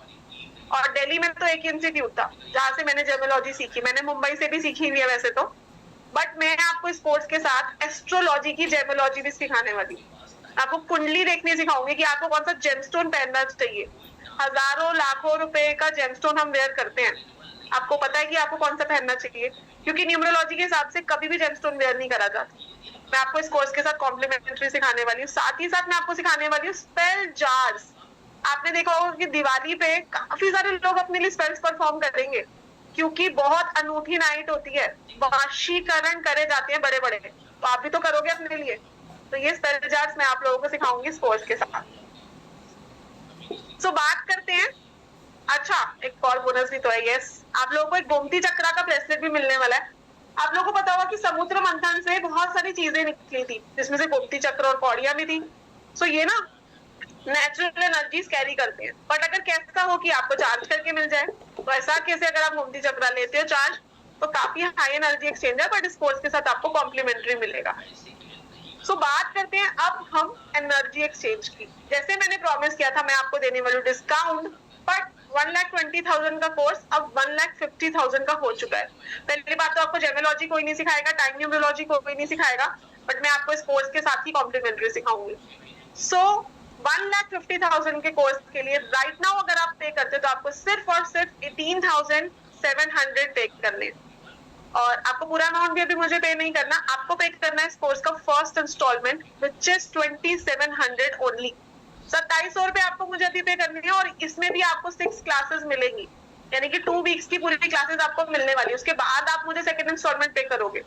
और दिल्ली में तो एक इंस्टीट्यूट था जहां से मैंने जेमिलॉजी सीखी, मैंने मुंबई से भी सीखी हुई है वैसे तो, बट मैं आपको इस कोर्स के साथ एस्ट्रोलॉजी की जेमिलॉजी भी सिखाने वाली हूँ। आपको कुंडली देखनी सिखाऊंगी कि आपको कौन सा जेमस्टोन पहनना चाहिए, हजारों लाखों रुपए का जेमस्टोन हम वेयर करते हैं, आपको पता है कि आपको कौन सा पहनना चाहिए, क्योंकि न्यूमरोलॉजी के हिसाब से कभी भी जेमस्टोन वेयर नहीं करा जाता। मैं आपको इस कोर्स के साथ कॉम्प्लीमेंट्री सिखाने वाली हूँ, साथ ही साथ मैं आपको सिखाने वाली हूँ स्पेल जार्स। आपने देखा होगा कि दिवाली पे काफी सारे लोग अपने लिए स्पेल्स परफॉर्म करेंगे, क्योंकि बहुत अनूठी नाइट होती है, वशीकरण करे जाते हैं बड़े बड़े, तो आप भी तो करोगे अपने लिए, तो ये स्पेल जार्स मैं आप लोगों को सिखाऊंगी इस कोर्स के साथ। सो बात करते हैं, अच्छा एक और बोनस भी तो है, यस आप लोगों को एक गोमती चक्रा का ब्रेसलेट भी मिलने वाला है। आप लोगों को पता होगा कि समुद्र मंथन से बहुत सारी चीजें निकली थी, जिसमें से गोमती चक्र और कौड़ियां भी थी। सो ये ना नेचुरल एनर्जीज कैरी करते हैं, बट अगर कैसा हो कि आपको चार्ज करके मिल जाए, तो ऐसा कैसे अगर आप गोमती चक्र लेते हो चार्ज, तो काफी हाई एनर्जी एक्सचेंज है, बट इस कोर्स के साथ आपको कॉम्प्लीमेंट्री मिलेगा। सो बात करते हैं अब हम एनर्जी एक्सचेंज की। जैसे मैंने प्रॉमिस किया था मैं आपको देने वाली डिस्काउंट, बट 1,20,000 का कोर्स अब 1,50,000 का हो चुका है। पहली बात तो आपको जेमिलॉजी कोई नहीं सिखाएगा, टाइम न्यूमरोलॉजी कोई नहीं सिखाएगा, बट मैं आपको इस कोर्स के साथ ही कॉम्प्लीमेंट्री सिखाऊंगी। सो 1,50,000 के कोर्स के लिए राइट नाउ अगर आप पे करते हो तो आपको सिर्फ और सिर्फ 18,700 पे करने, और आपको पूरा अमाउंट भी अभी मुझे पे नहीं करना, आपको पे करना है इस कोर्स का first instalment which is 2,700 only. 2,700 रुपए आपको मुझे अभी पे करनी है, और इसमें भी आपको 6 क्लासेस मिलेंगी, यानी कि 2 वीक्स की पूरी क्लासेस आपको मिलने वाली है, उसके बाद आप मुझे सेकंड इंस्टॉलमेंट पे करोगे।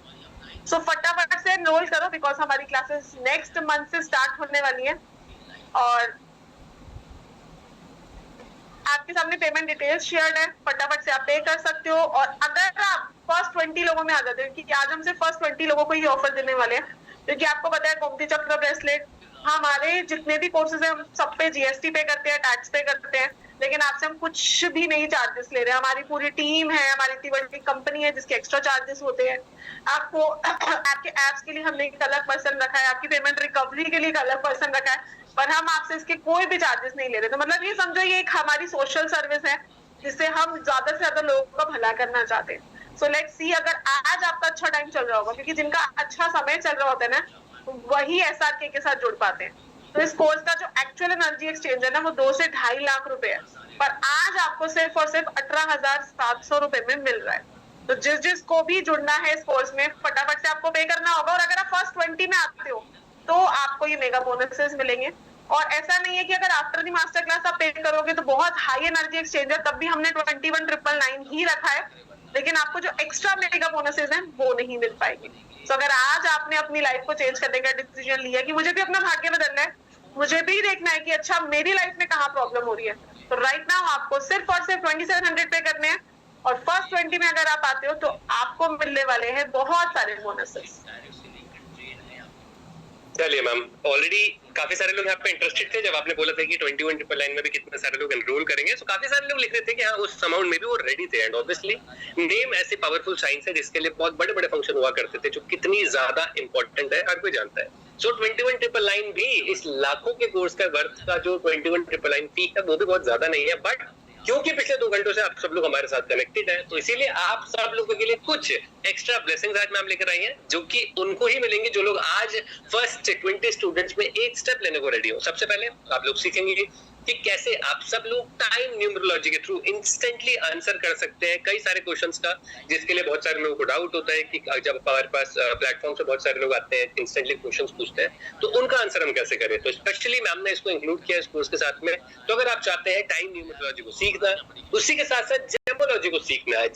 सो फटाफट से एनरोल करो, बिकॉज हमारी क्लासेस नेक्स्ट मंथ से स्टार्ट होने वाली है, और आपके सामने पेमेंट डिटेल्स शेयर्ड है, फटाफट से आप पे कर सकते हो। और अगर आप फर्स्ट 20 लोगों में आ जाते हो, क्योंकि आज हम सिर्फ फर्स्ट 20 लोगों को ही ऑफर देने वाले हैं, क्योंकि आपको पता है गोमती चक्र ब्रेसलेट हमारे जितने भी कोर्सेज हैं हम सब पे जीएसटी पे करते हैं, टैक्स पे करते हैं, लेकिन आपसे हम कुछ भी नहीं चार्जेस ले रहे हैं। हमारी पूरी टीम है, हमारी इतनी बड़ी कंपनी है जिसके एक्स्ट्रा चार्जेस होते हैं। आपको आपके एप्स के लिए हमने एक अलग पर्सन रखा है, आपकी पेमेंट रिकवरी के लिए एक अलग पर्सन रखा है, पर हम आपसे इसके कोई भी चार्जेस नहीं ले रहे। तो मतलब ये समझो ये एक हमारी सोशल सर्विस है जिससे हम ज्यादा से ज्यादा लोगों का भला करना चाहते हैं। सो लेट्स सी अगर आज आपका अच्छा टाइम चल रहा होगा, क्योंकि जिनका अच्छा समय चल रहा होता है ना वही एसआरके के साथ जुड़ पाते हैं। तो इस कोर्स का जो एक्चुअल एनर्जी एक्सचेंज है ना वो 2 से 2.5 लाख रुपए है, पर आज आपको सिर्फ और सिर्फ 18,700 रुपए में मिल रहा है। तो जिसको भी जुड़ना है इस कोर्स में फटाफट से आपको पे करना होगा, और अगर आप फर्स्ट 20 में आते हो तो आपको ये मेगा बोनसेस मिलेंगे। और ऐसा नहीं है कि अगर आफ्टर दी मास्टर क्लास आप पे करोगे तो बहुत हाई एनर्जी एक्सचेंज है, तब भी हमने 21,999 ही रखा है, लेकिन आपको जो एक्स्ट्रा मेगा बोनसेस हैं वो नहीं मिल पाएंगे। तो अगर आज आपने अपनी लाइफ को चेंज करने का डिसीजन लिया कि मुझे भी अपना भाग्य बदलना है, मुझे भी देखना है कि अच्छा मेरी लाइफ में कहाँ प्रॉब्लम हो रही है, तो राइट नाउ आपको सिर्फ और सिर्फ 2700 पे करने हैं, और फर्स्ट 20 में अगर आप आते हो तो आपको मिलने वाले हैं बहुत सारे बोनसेस। चलिए मैम, ऑलरेडी काफी सारे लोग यहाँ पे इंटरेस्टेड थे जब आपने बोला था कि 21,999 में भी कितने सारे लोग एनरोल करेंगे। सो काफी सारे लोग लिख रहे थे कि हाँ उस अमाउंट में भी वो रेडी थे। एंड ऑब्वियसली नेम ऐसे पावरफुल साइंस है जिसके लिए बहुत बड़े बड़े फंक्शन हुआ करते थे, जो कितनी ज्यादा इंपॉर्टेंट है हर कोई जानता है। सो 21,999 भी इस लाखों के कोर्स का वर्थ का जो 21,999 फी है वो भी बहुत ज्यादा नहीं है, बट क्योंकि पिछले 2 घंटों से आप सब लोग हमारे साथ कनेक्टेड हैं तो इसीलिए आप सब लोगों के लिए कुछ एक्स्ट्रा ब्लेसिंग्स आज मैम लेकर आई हैं, जो कि उनको ही मिलेंगे जो लोग आज फर्स्ट 20 स्टूडेंट्स में एक स्टेप लेने को रेडी हो। सबसे पहले आप लोग सीखेंगे कि कैसे आप सब लोग टाइम न्यूमरोलॉजी के थ्रू इंस्टेंटली आंसर कर सकते हैं कई सारे क्वेश्चंस का, जिसके लिए बहुत सारे लोगों को डाउट होता है कि जब हमारे पास प्लेटफॉर्म से बहुत सारे लोग आते हैं इंस्टेंटली क्वेश्चंस पूछते हैं तो उनका आंसर हम कैसे करें। तो स्पेशली मैम ने इसको इंक्लूड किया इस कोर्स के साथ में। तो अगर आप चाहते हैं टाइम न्यूमरोलॉजी को सीखना, उसी के साथ साथ जेमोलॉजी को सीखना है,